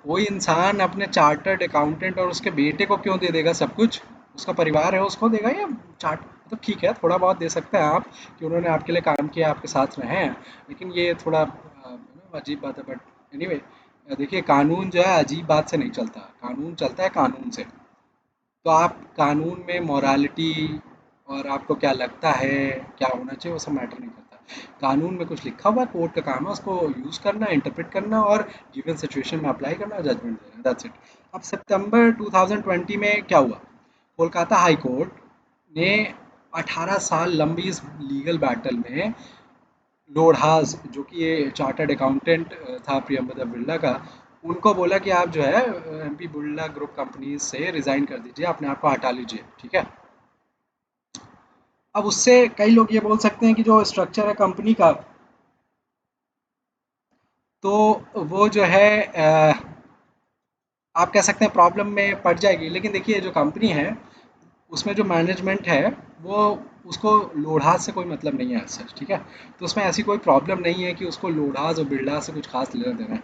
कोई इंसान अपने चार्टर्ड अकाउंटेंट और उसके बेटे को क्यों दे देगा सब कुछ, उसका परिवार है उसको देगा, या चार्ट मतलब ठीक है थोड़ा बहुत दे सकते हैं आप, कि उन्होंने आपके लिए काम किया, आपके साथ रहे हैं, लेकिन ये थोड़ा अजीब बात है। बट एनीवे, देखिए कानून जो है अजीब बात से नहीं चलता, कानून चलता है कानून से। तो आप कानून में मोरालिटी और आपको क्या लगता है क्या होना चाहिए वो सब मैटर नहीं करता। कानून में कुछ लिखा हुआ है, कोर्ट का काम है उसको यूज़ करना, इंटरप्रेट करना और गिवन सिचुएशन में अप्लाई करना, जजमेंट देना, दैट्स इट। अब सितंबर 2020 में क्या हुआ, कोलकाता हाई कोर्ट ने 18 साल लंबी इस लीगल बैटल में लोढ़ास, जो कि ये चार्टर्ड अकाउंटेंट था प्रियंवदा बिरला का, उनको बोला कि आप जो है एमपी बिरला ग्रुप कंपनी से रिजाइन कर दीजिए, अपने आप को हटा लीजिए, ठीक है। अब उससे कई लोग ये बोल सकते हैं कि जो स्ट्रक्चर है कंपनी का, तो वो जो है आप कह सकते हैं प्रॉब्लम में पड़ जाएगी। लेकिन देखिए जो कंपनी है उसमें जो मैनेजमेंट है, वो उसको लोढ़ास से कोई मतलब नहीं है सच, ठीक है। तो उसमें ऐसी कोई प्रॉब्लम नहीं है कि उसको लोढ़ास और बिरला से कुछ खास लेना देना है।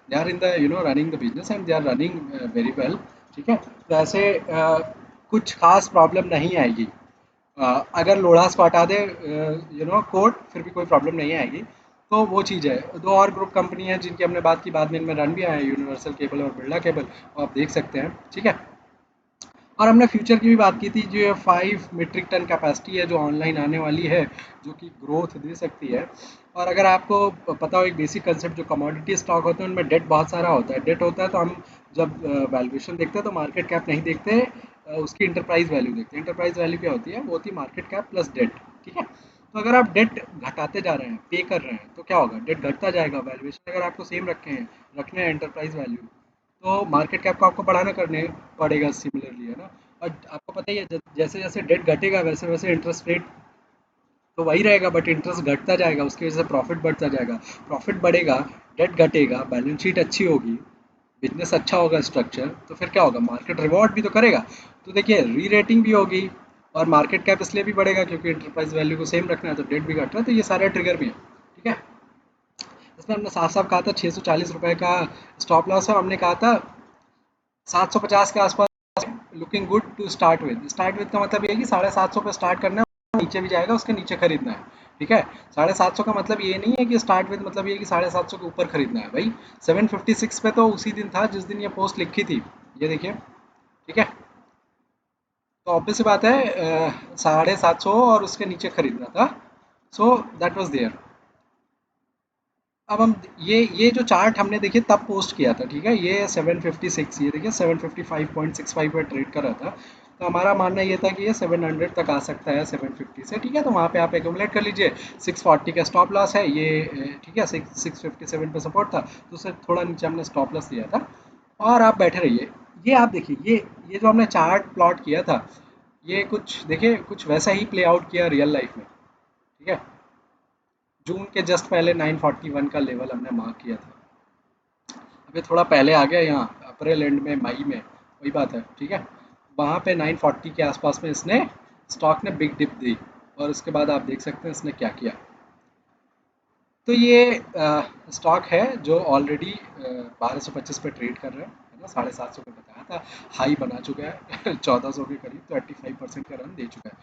They are in the running the business and they are running very well, ठीक है। तो ऐसे कुछ खास प्रॉब्लम नहीं आएगी। अगर लोढ़ास को हटा दे कोर्ट, फिर भी कोई प्रॉब्लम नहीं आएगी। तो वो चीज़ है। दो और ग्रुप कंपनी है जिनकी हमने बात की, बाद में इनमें रन भी आए, यूनिवर्सल केबल और बिरला केबल, आप देख सकते हैं, ठीक है। और हमने फ्यूचर की भी बात की थी, जो ये 5 मीट्रिक टन कैपेसिटी है जो ऑनलाइन आने वाली है, जो कि ग्रोथ दे सकती है। और अगर आपको पता हो एक बेसिक कंसेप्ट, जो कमोडिटी स्टॉक होते हैं उनमें डेट बहुत सारा होता है। डेट होता है तो हम जब वैल्यूएशन देखते हैं तो मार्केट कैप नहीं देखते, उसकी इंटरप्राइज वैल्यू देखते हैं। इंटरप्राइज वैल्यू क्या होती है, वो होती है मार्केट कैप प्लस डेट, ठीक है। तो अगर आप डेट घटाते जा रहे हैं, पे कर रहे हैं, तो क्या होगा, डेट घटता जाएगा। वैल्यूएशन अगर आपको सेम रखने हैं एंटरप्राइज वैल्यू, तो मार्केट कैप को आपको बढ़ाना करने पड़ेगा सिमिलरली, है ना। और आपको पता ही है जैसे जैसे डेट घटेगा वैसे वैसे इंटरेस्ट रेट तो वही रहेगा, बट इंटरेस्ट घटता जाएगा, उसकी वजह से प्रॉफिट बढ़ता जाएगा। प्रॉफिट बढ़ेगा, डेट घटेगा, बैलेंस शीट अच्छी होगी, बिजनेस अच्छा होगा स्ट्रक्चर, तो फिर क्या होगा, मार्केट रिवॉर्ड भी तो करेगा। तो देखिए री रेटिंग भी होगी, और मार्केट कैप इसलिए भी बढ़ेगा क्योंकि इंटरप्राइज वैल्यू को सेम रखना है, तो डेट भी घट रहा है, तो ये सारे ट्रिगर भी है, ठीक है। इसमें हमने साफ साफ कहा था 640 रुपये का स्टॉप लॉस है, हमने कहा था 750 के आसपास looking good to start with का मतलब ये है कि 750 पे स्टार्ट करना है, नीचे भी जाएगा उसके नीचे खरीदना है, ठीक है। 750 का मतलब ये नहीं है कि स्टार्ट विद मतलब ये कि 750 के ऊपर खरीदना है भाई। 756 पे तो उसी दिन था जिस दिन ये पोस्ट लिखी थी, ये देखिए, ठीक है। तो ऑब्वियस सी बात है 750 और उसके नीचे खरीदना था, सो दैट वॉज देयर। अब हम ये जो चार्ट हमने देखिए तब पोस्ट किया था, ठीक है। ये 756, ये देखिए 755.65 पर ट्रेड कर रहा था, तो हमारा मानना ये था कि ये 700 तक आ सकता है 750 से, ठीक है। तो वहाँ पे आप एक्यूमुलेट कर लीजिए। 640 का स्टॉप लॉस है ये, ठीक है। 657 पे सपोर्ट था, तो उससे थोड़ा नीचे हमने स्टॉप लॉस लिया था और आप बैठे रहिए। ये आप देखिए, ये जो हमने चार्ट प्लॉट किया था, ये कुछ देखिए कुछ वैसा ही प्ले आउट किया रियल लाइफ में, ठीक है। जून के जस्ट पहले 941 का लेवल हमने मार्क किया था। अभी थोड़ा पहले आ गया यहाँ अप्रैल एंड में, मई में, वही बात है, ठीक है। वहाँ पे 940 के आसपास में इसने स्टॉक ने बिग डिप दी और उसके बाद आप देख सकते हैं इसने क्या किया। तो ये स्टॉक है जो ऑलरेडी 1225 पे ट्रेड कर रहा है ना। 750 पे बताया था, हाई बना चुका है 1400 के करीब, तो 85% का रन दे चुका है।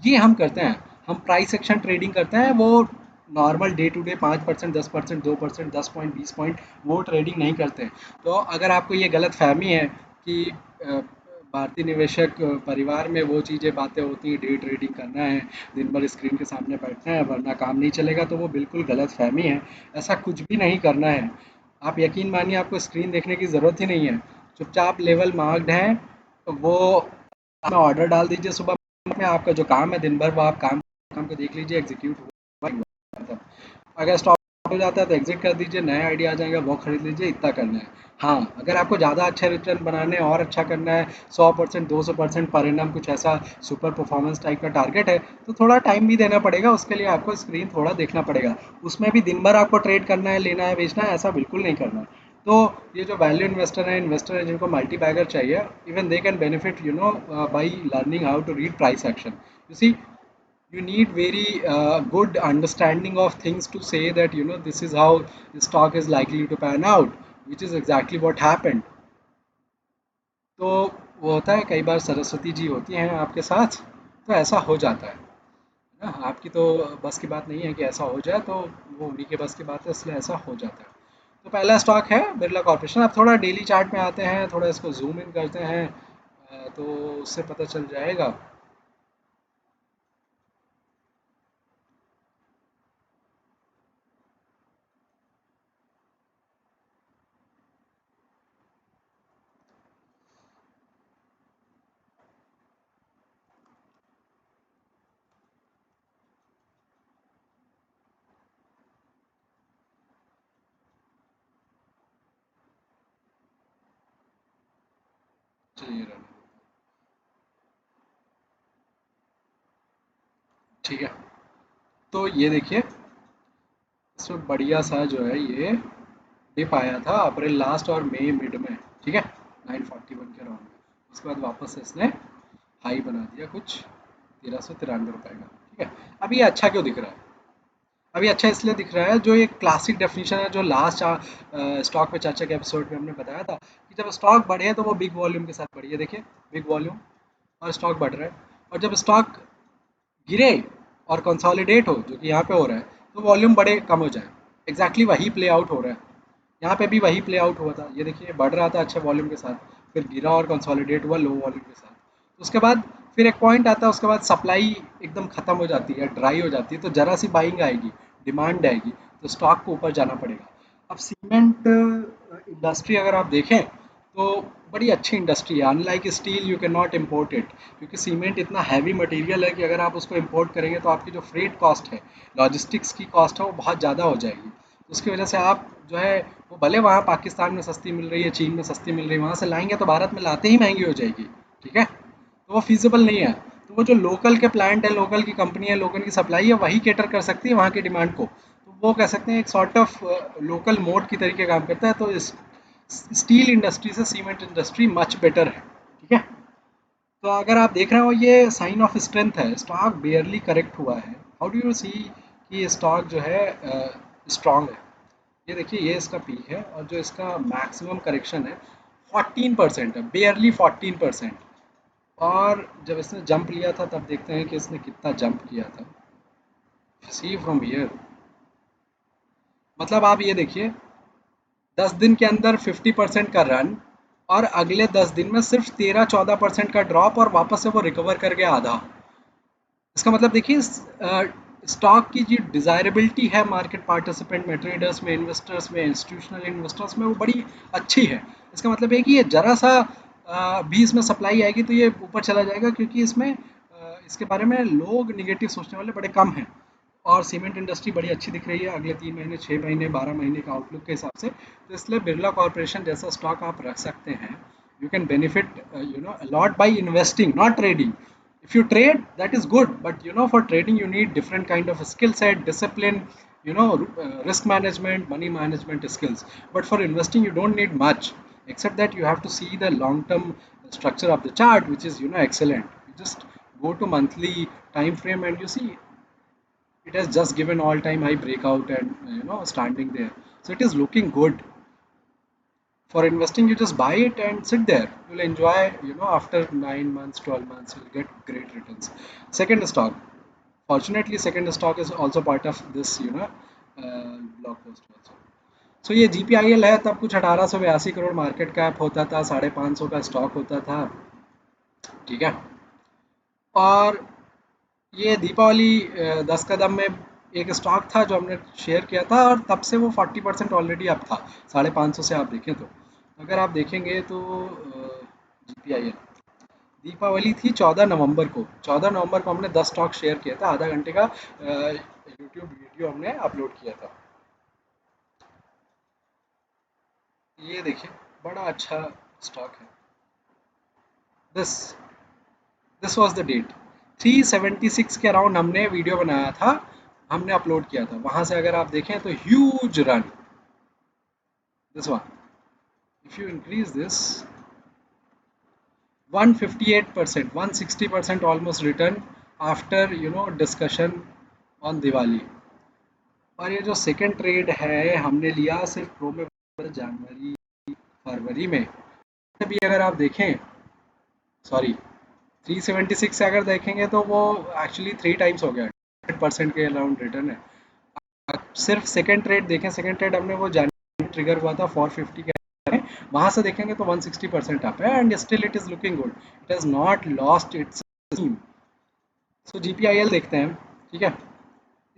ये हम करते हैं, हम प्राइस एक्शन ट्रेडिंग करते हैं, वो normal day to day 5%, 10%, 2%, 10 point, 20 point वो ट्रेडिंग नहीं करते हैं। तो अगर आपको ये गलत फहमी है कि भारतीय निवेशक परिवार में वो चीज़ें बातें होती हैं, डे ट्रेडिंग करना है, दिन भर स्क्रीन के सामने बैठना है वरना काम नहीं चलेगा, तो वो बिल्कुल गलत फहमी है। ऐसा कुछ भी नहीं करना है। आप यकीन मानिए, आपको स्क्रीन देखने की ज़रूरत ही नहीं है। चुपचाप लेवल मार्क्ड हैं, तो वो में ऑर्डर डाल दीजिए सुबह में। आपका जो काम है दिन भर, वो आप काम को देख लीजिए, एग्जीक्यूट हुआ ही हुआ। मतलब अगर स्टॉप हो जाता है तो एग्जिट कर दीजिए, नया आइडिया आ जाएगा वो खरीद लीजिए, इतना करना है। हाँ, अगर आपको ज़्यादा अच्छे रिटर्न बनाने हैं और अच्छा करना है, 100%, 200% पर एनम कुछ ऐसा सुपर परफॉर्मेंस टाइप का टारगेट है, तो थोड़ा टाइम भी देना पड़ेगा। उसके लिए आपको स्क्रीन थोड़ा देखना पड़ेगा। उसमें भी दिन भर आपको ट्रेड करना है, लेना है, बेचना है, ऐसा बिल्कुल नहीं करना है। तो ये जो वैल्यू इन्वेस्टर है जिनको मल्टी बैगर चाहिए, even they can benefit by learning how to read price action. You see, you need very good understanding of things to say that this is how the stock is likely to pan out, which is exactly what happened. तो वो होता है कई बार सरस्वती जी होती हैं आपके साथ, तो ऐसा हो जाता है ना। आपकी तो बस की बात नहीं है कि ऐसा हो जाए, तो वो उन्हीं के बस की बात है, इसलिए ऐसा हो जाता है। तो पहला स्टॉक है बिरला कॉर्पोरेशन। अब थोड़ा डेली चार्ट में आते हैं, थोड़ा इसको जूम इन करते हैं, तो उससे पता चल जाएगा। चलिए रन, ठीक है। तो ये देखिए, इसमें बढ़िया सा जो है ये डिप आया था अप्रैल लास्ट और मई मिड में, ठीक है, 941 के राउंड में। उसके बाद वापस से इसने हाई बना दिया कुछ 1393 रुपए का, ठीक है। अभी ये अच्छा क्यों दिख रहा है? अभी अच्छा इसलिए दिख रहा है, जो ये क्लासिक डेफिनेशन है जो लास्ट स्टॉक पे चर्चा के एपिसोड में हमने बताया था कि जब स्टॉक बढ़े तो वो बिग वॉल्यूम के साथ बढ़िए। देखिए, बिग वॉल्यूम और स्टॉक बढ़ रहा है, और जब स्टॉक गिरे और कंसोलिडेट हो, जो कि यहाँ पे हो रहा है, तो वॉल्यूम बड़े कम हो जाए। एग्जैक्टली वही प्ले आउट हो रहा है। यहाँ पे भी वही प्ले आउट हुआ था। ये देखिए, बढ़ रहा था अच्छे वॉल्यूम के साथ, फिर गिरा और कंसोलिडेट हुआ लो वॉल्यूम के साथ। उसके बाद फिर एक पॉइंट आता है, उसके बाद सप्लाई एकदम खत्म हो जाती है, ड्राई हो जाती है, तो जरा सी बाइंग आएगी, डिमांड आएगी, तो स्टॉक को ऊपर जाना पड़ेगा। अब सीमेंट इंडस्ट्री अगर आप देखें तो बड़ी अच्छी इंडस्ट्री है। Unlike steel, you can not import it, क्योंकि सीमेंट इतना हैवी मटेरियल है कि अगर आप उसको इम्पोर्ट करेंगे तो आपकी जो फ्रेट कॉस्ट है, लॉजिस्टिक्स की कॉस्ट है, वो बहुत ज़्यादा हो जाएगी। तो उसकी वजह से आप जो है, वो भले वहाँ पाकिस्तान में सस्ती मिल रही है, चीन में सस्ती मिल रही है, वहाँ से लाएंगे तो भारत में लाते ही महंगी हो जाएगी, ठीक है। तो वो फीजिबल नहीं है। तो वो जो लोकल के प्लांट है, लोकल की कंपनी है, लोकल की सप्लाई है, वही कैटर कर सकती है वहाँ की डिमांड को। तो वो कह सकते हैं एक सॉर्ट ऑफ लोकल मोड की तरीके काम करता है। तो इस स्टील इंडस्ट्री से सीमेंट इंडस्ट्री मच बेटर है, ठीक है। तो अगर आप देख रहे हो, ये साइन ऑफ स्ट्रेंथ है, स्टॉक बेयरली करेक्ट हुआ है। हाउ डू यू सी कि ये स्टॉक जो है स्ट्रांग है? ये देखिए, ये इसका पीक है और जो इसका मैक्सिमम करेक्शन है 14% है, बेयरली 14%। और जब इसने जंप लिया था तब देखते हैं कि इसने कितना जंप किया था। सी फ्रॉम हियर, मतलब आप ये देखिए, 10 दिन के अंदर 50% का रन, और अगले 10 दिन में सिर्फ 13-14% का ड्रॉप, और वापस से वो रिकवर कर गया आधा। इसका मतलब देखिए, स्टॉक की जो डिज़ायरेबिलिटी है मार्केट पार्टिसिपेंट में, ट्रेडर्स में, इन्वेस्टर्स में, इंस्टीट्यूशनल इन्वेस्टर्स में, वो बड़ी अच्छी है। इसका मतलब है कि ये जरा सा भी इसमें सप्लाई आएगी तो ये ऊपर चला जाएगा, क्योंकि इसमें इसके बारे में लोग निगेटिव सोचने वाले बड़े कम हैं। और सीमेंट इंडस्ट्री बड़ी अच्छी दिख रही है अगले 3 महीने, 6 महीने, 12 महीने का आउटलुक के हिसाब से। तो इसलिए बिरला कॉर्पोरेशन जैसा स्टॉक आप रख सकते हैं। You can benefit a lot by investing, not trading. If you trade, that is good, but for trading you need different kind of skill set, discipline, risk management, money management skills. But for investing you don't need much, except that you have to see the long term structure of the chart, which is excellent. You just go to monthly time frame and you see it has just given all time high breakout and standing there, so it is looking good. For investing you just buy it and sit there. You'll enjoy, after 9 months, 12 months you'll get great returns. Second stock, fortunately second stock is also part of this blog post also. So ये GPIL है, तब कुछ 1882 करोड़ मार्केट कैप होता था, 550 का स्टॉक होता था, ठीक है। और ये दीपावली 10 कदम में एक स्टॉक था जो हमने शेयर किया था, और तब से वो 40% ऑलरेडी अप था 550 से। आप देखें तो, अगर आप देखेंगे तो GPIL दीपावली थी 14 नवंबर को, 14 नवंबर को हमने 10 स्टॉक शेयर किया था, आधा घंटे का यूट्यूब वीडियो हमने अपलोड किया था। ये देखिए बड़ा अच्छा स्टॉक है। This this was the debt 376 के अराउंड हमने वीडियो बनाया था, हमने अपलोड किया था। वहां से अगर आप देखें तो huge run, this one, if you increase this 158%, 160% almost return after discussion on Diwali. और ये जो सेकंड ट्रेड है हमने लिया सिर्फ प्रो में जनवरी फरवरी में, भी अगर आप देखें, सॉरी 376 से अगर देखेंगे तो वो एक्चुअली 3 टाइम्स हो गया, 100% के अराउंड रिटर्न है। सिर्फ सेकंड ट्रेड देखें, सेकंड ट्रेड हमने वो जनवरी ट्रिगर हुआ था 450 के, वहां से देखेंगे तो 160% अप है, and still it is looking good, it has not lost its theme. So GPIL देखते हैं, ठीक है।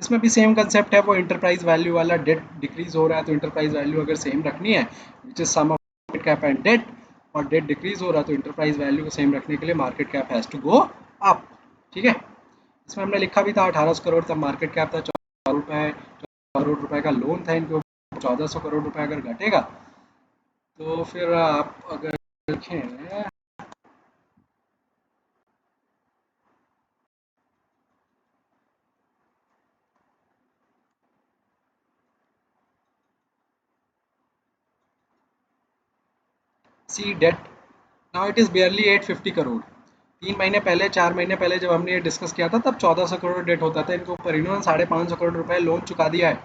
इसमें भी सेम कंसेप्ट है, वो इंटरप्राइज वैल्यू वाला, डेट डिक्रीज हो रहा है तो इंटरप्राइज वैल्यू अगर सेम रखनी है, which is sum of market cap and debt, और डेट डिक्रीज हो रहा है तो इंटरप्राइज वैल्यू को सेम रखने के लिए market cap has to go up, ठीक है। इसमें हमने लिखा भी था 1800 करोड़ तब मार्केट कैप था, 14 रुपए, 14 करोड़ रुपए का लोन था इनको, 1400 करोड़ रुपए अगर घटेगा तो फिर आप अगर देखें see date, now it is barely 850 crore. 3 महीने पहले, 4 महीने पहले जब हमने ये डिस्कस किया था तब 1400 करोड़ डेट होता था इनके ऊपर, इन्होंने 550 करोड़ रुपए लोन चुका दिया है।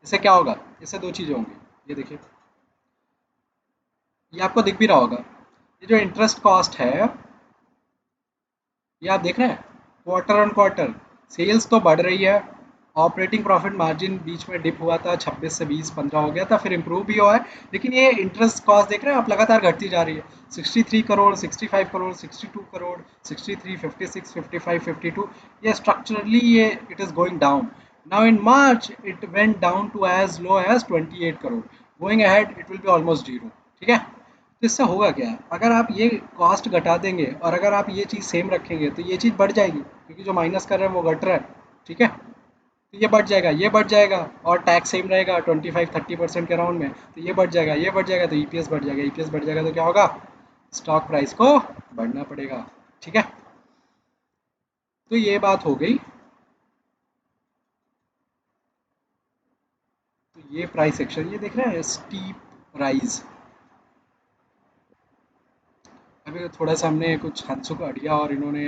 इससे क्या होगा, इससे दो चीज़ें होंगी, ये देखिए, ये आपको दिख भी रहा होगा, ये जो इंटरेस्ट कॉस्ट है, ये आप देख रहे हैं, क्वार्टर ऑन क्वार्टर सेल्स तो बढ़ रही है, ऑपरेटिंग प्रॉफिट मार्जिन बीच में डिप हुआ था, 26 से 20, 15 हो गया था, फिर इंप्रूव भी हुआ है, लेकिन ये इंटरेस्ट कॉस्ट देख रहे हैं आप, लगातार घटती जा रही है। 63 करोड़, 65 करोड़, 62 करोड़, 63, 56, 55, 52, ये स्ट्रक्चरली ये it is going down. Now in March it went down to as low as 28 crore, going ahead it will be almost zero, ठीक है। तो इससे होगा क्या, अगर आप ये कॉस्ट घटा देंगे और अगर आप ये चीज़ सेम रखेंगे तो ये चीज़ बढ़ जाएगी, क्योंकि जो माइनस कर रहे हैं वो घट रहा है, ठीक है। तो ये बढ़ जाएगा, ये बढ़ जाएगा, और टैक्स सेम रहेगा 25-30% के अराउंड में, तो ये बढ़ जाएगा, ये बढ़ जाएगा, तो EPS बढ़ जाएगा, EPS बढ़ जाएगा तो क्या होगा, स्टॉक प्राइस को बढ़ना पड़ेगा, ठीक है। तो ये बात हो गई। तो ये प्राइस एक्शन, ये देख रहे हैं स्टीप राइज। अभी तो थोड़ा सा हमने कुछ हंसुक अढ़िया और इन्होंने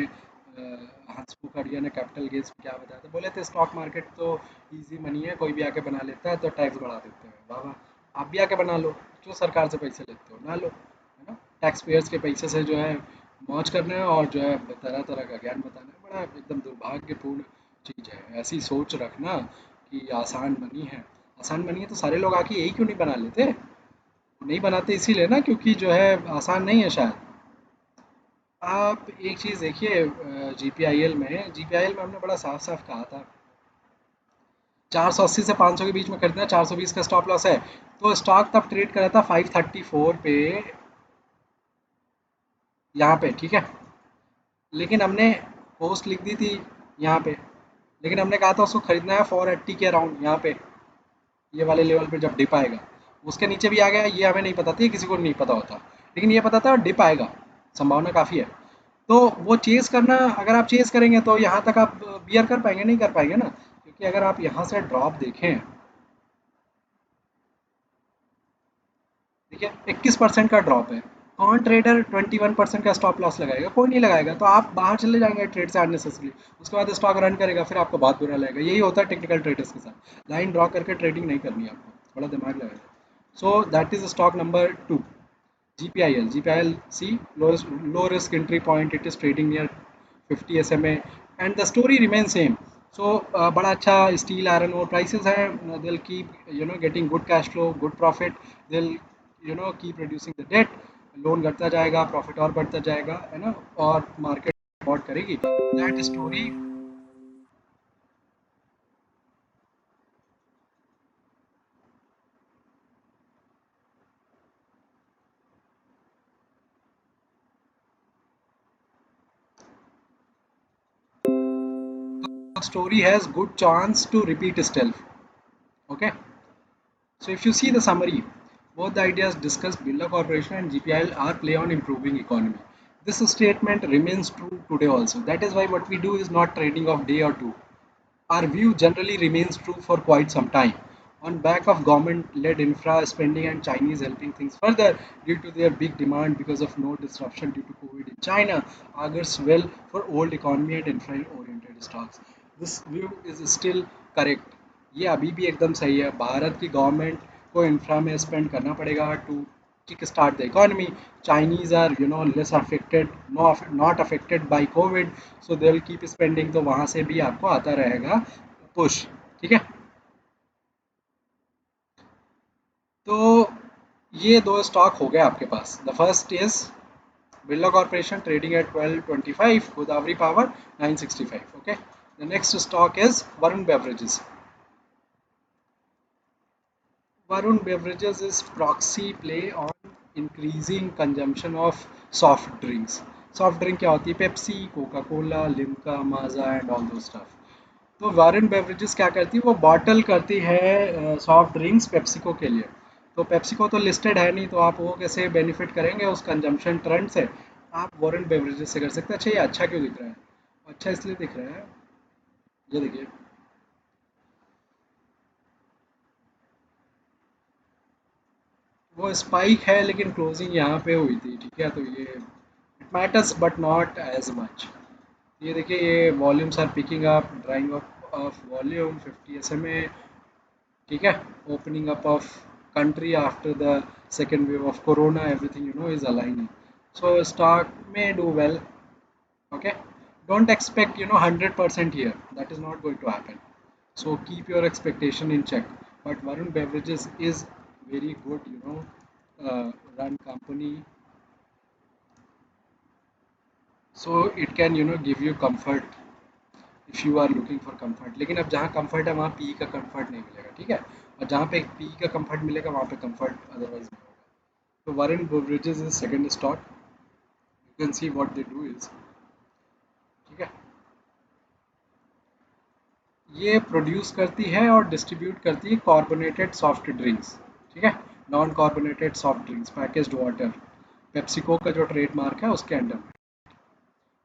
हंसमुख अढ़िया ने कैपिटल गेन्स क्या बताया था, बोले थे स्टॉक मार्केट तो इजी मनी है, कोई भी आके बना लेता है तो टैक्स बढ़ा देते हैं। वाह वाह, आप भी आके बना लो, क्यों सरकार से पैसे लेते हो, ना लो, है ना। टैक्स पेयर्स के पैसे से जो है मौज करना है और जो है तरह तरह का ज्ञान बताना है, बड़ा एकदम दुर्भाग्यपूर्ण चीज़ है। ऐसी सोच रखना कि आसान मनी है, आसान मनी है तो सारे लोग आके यही क्यों नहीं बना लेते, नहीं बनाते इसीलिए ना क्योंकि जो है आसान नहीं है शायद। आप एक चीज़ देखिए, जीपीआईएल में हमने बड़ा साफ साफ कहा था 480 से 500 के बीच में खरीदना, 420 का स्टॉप लॉस है। तो स्टॉक तब ट्रेड कर रहा था 534 पे, यहाँ पे, ठीक है। लेकिन हमने पोस्ट लिख दी थी यहाँ पे, लेकिन हमने कहा था उसको खरीदना है 480 के अराउंड, यहाँ पे ये वाले लेवल पे जब डिप आएगा। उसके नीचे भी आ गया, ये हमें नहीं पता था, ये किसी को नहीं पता होता, लेकिन ये पता था डिप आएगा, संभावना काफ़ी है। तो वो चेज़ करना, अगर आप चेज़ करेंगे तो यहाँ तक आप बियर कर पाएंगे, नहीं कर पाएंगे ना, क्योंकि अगर आप यहाँ से ड्रॉप देखें, देखिए 21% का ड्रॉप है। कौन ट्रेडर 21% का स्टॉप लॉस लगाएगा? कोई नहीं लगाएगा। तो आप बाहर चले जाएंगे ट्रेड से अननेसेसरी, उसके बाद स्टॉक रन करेगा, फिर आपको बहुत बुरा लगेगा। यही होता है टेक्निकल ट्रेडर्स के साथ। लाइन ड्रॉ करके ट्रेडिंग नहीं करनी है आपको, थोड़ा दिमाग लगाएगा। So that is stock number 2, GPIL. GPIL, see, low risk entry point. It is trading near 50 SMA, and the story remains same. So बड़ा अच्छा स्टील आयरन और प्राइसेस हैं, they'll keep getting good cash flow, good profit, they'll keep reducing the debt, loan घटता जाएगा, प्रॉफिट और बढ़ता जाएगा, है ना, और मार्केट सपोर्ट करेगी। That story. Story has good chance to repeat itself. Okay. So if you see the summary, both the ideas discussed, Birla Corporation and GPIL are play on improving economy. This statement remains true today also. That is why what we do is not trading of day or two. Our view generally remains true for quite some time. On back of government-led infra spending and Chinese helping things further due to their big demand because of no disruption due to COVID in China, augurs well for old economy and infra-oriented stocks. This view is still correct. ये अभी भी एकदम सही है। भारत की गवर्नमेंट को इंफ्रा में स्पेंड करना पड़ेगा to kick start the economy. Chinese are less affected, no not affected by covid, so they will keep spending, तो वहाँ से भी आपको आता रहेगा पुश, ठीक है। तो ये दो स्टॉक हो गए आपके पास। The first is Birla Corporation trading at 1225, Godavari Power 965, okay. The next stock is Varun Beverages. Varun Beverages is proxy play on increasing consumption of soft drinks. Soft drink क्या होती है? Pepsi, Coca Cola, Limca, Maaza and all दो स्टफ। तो वारुन बेवरेजेस क्या करती है? वो बॉटल करती है सॉफ्ट ड्रिंक्स पेप्सिको के लिए। तो पेप्सिको तो लिस्टेड है नहीं, तो आप वो कैसे बेनिफिट करेंगे उस कंजम्पशन ट्रेंड से? आप वारुन बेवरेजेस से कर सकते हैं। अच्छा, ये अच्छा क्यों दिख रहा है? अच्छा इसलिए दिख रहा है, ये देखिए, वो स्पाइक है लेकिन क्लोजिंग यहाँ पे हुई थी, ठीक है। तो ये it matters but not as much. ये देखिए, ये volumes are picking up, drawing up of volume 50 SMA, ठीक है। Opening up of country after the second wave of corona, everything is aligning, so stock में do well, okay. Don't expect 100% here, that is not going to happen, so keep your expectation in check. But Varun Beverages is very good, run company, so it can give you comfort if you are looking for comfort. लेकिन अब जहाँ comfort है वहाँ पी का comfort नहीं मिलेगा, ठीक है। और जहाँ पे पी का comfort मिलेगा वहाँ पे comfort otherwise नहीं होगा। तो Varun Beverages is second stock, you can see what they do is, ठीक है, ये प्रोड्यूस करती है और डिस्ट्रीब्यूट करती है कार्बोनेटेड सॉफ्ट ड्रिंक्स, ठीक है। Non carbonated soft drinks, packaged water, PepsiCo का जो ट्रेडमार्क है उसके अंडर में।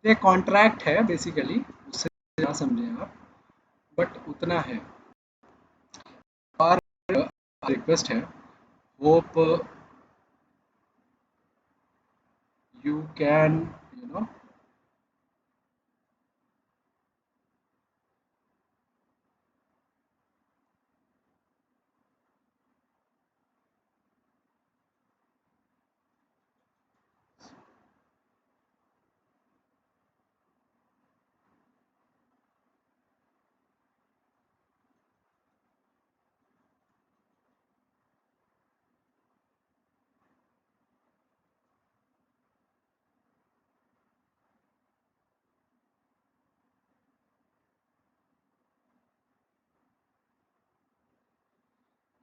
ये कॉन्ट्रैक्ट है बेसिकली, उससे ना समझें आप, बट उतना है। और रिक्वेस्ट है, hope you can you know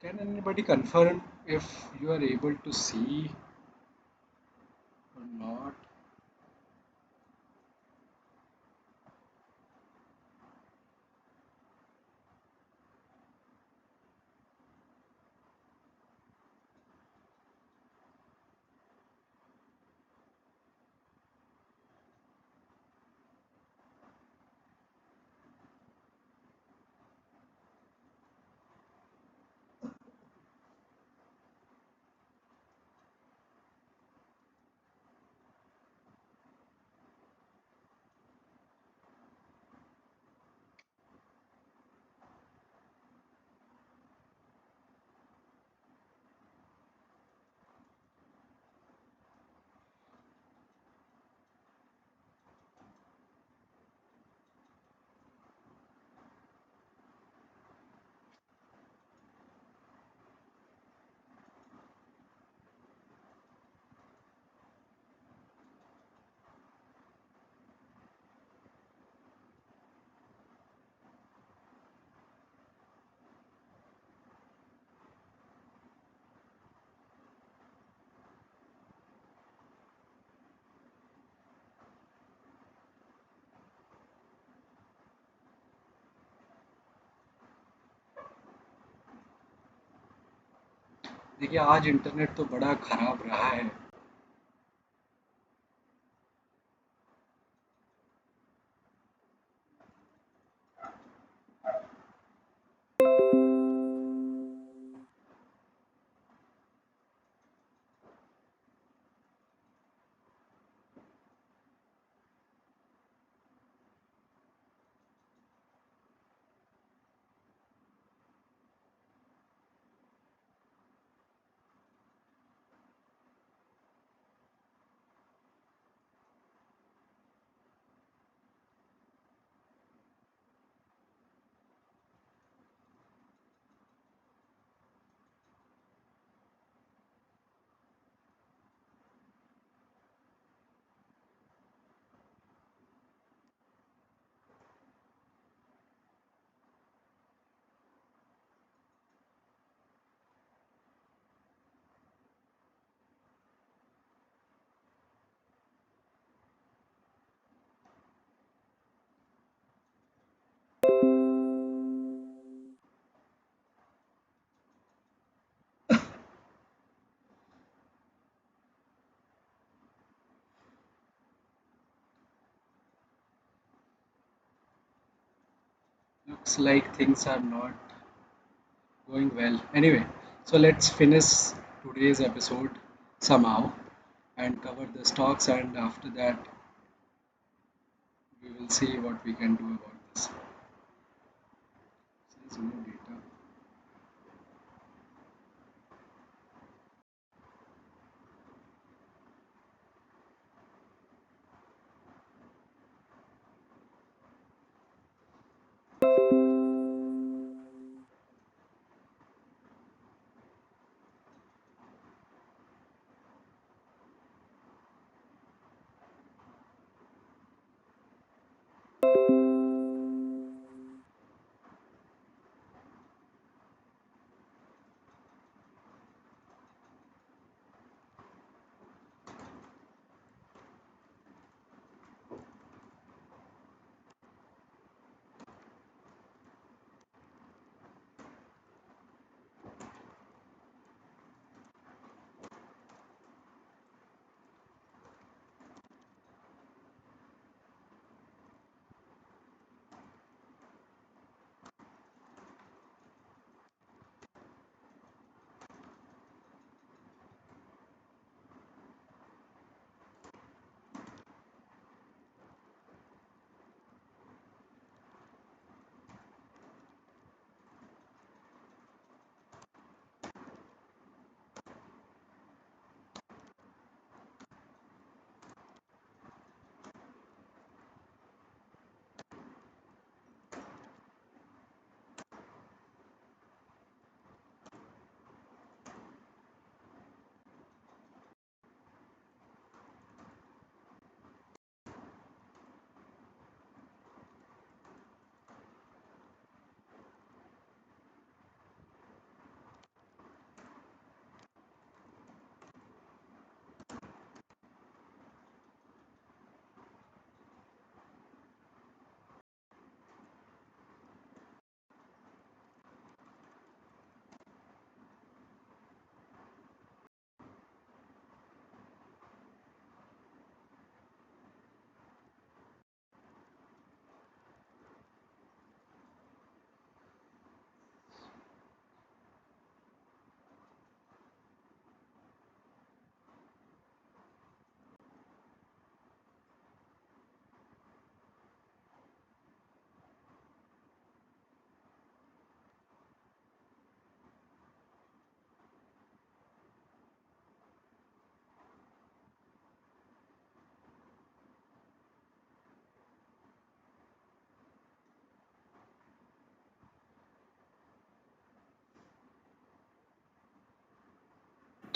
can anybody confirm if you are able to see or not? देखिए आज इंटरनेट तो बड़ा खराब रहा है। Looks like things are not going well. Anyway, so let's finish today's episode somehow and cover the stocks, and after that we will see what we can do about this. Says no data.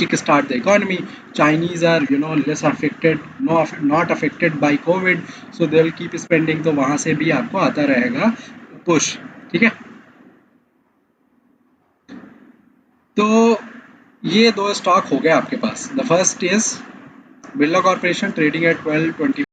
Kickstart the economy. Chinese are less affected, no not affected by COVID, so they'll keep spending. तो वहां से भी आपको आता रहेगा पुश. ठीक है. तो ये दो स्टॉक हो गए आपके पास. The first is Birla Corporation trading at 12.20.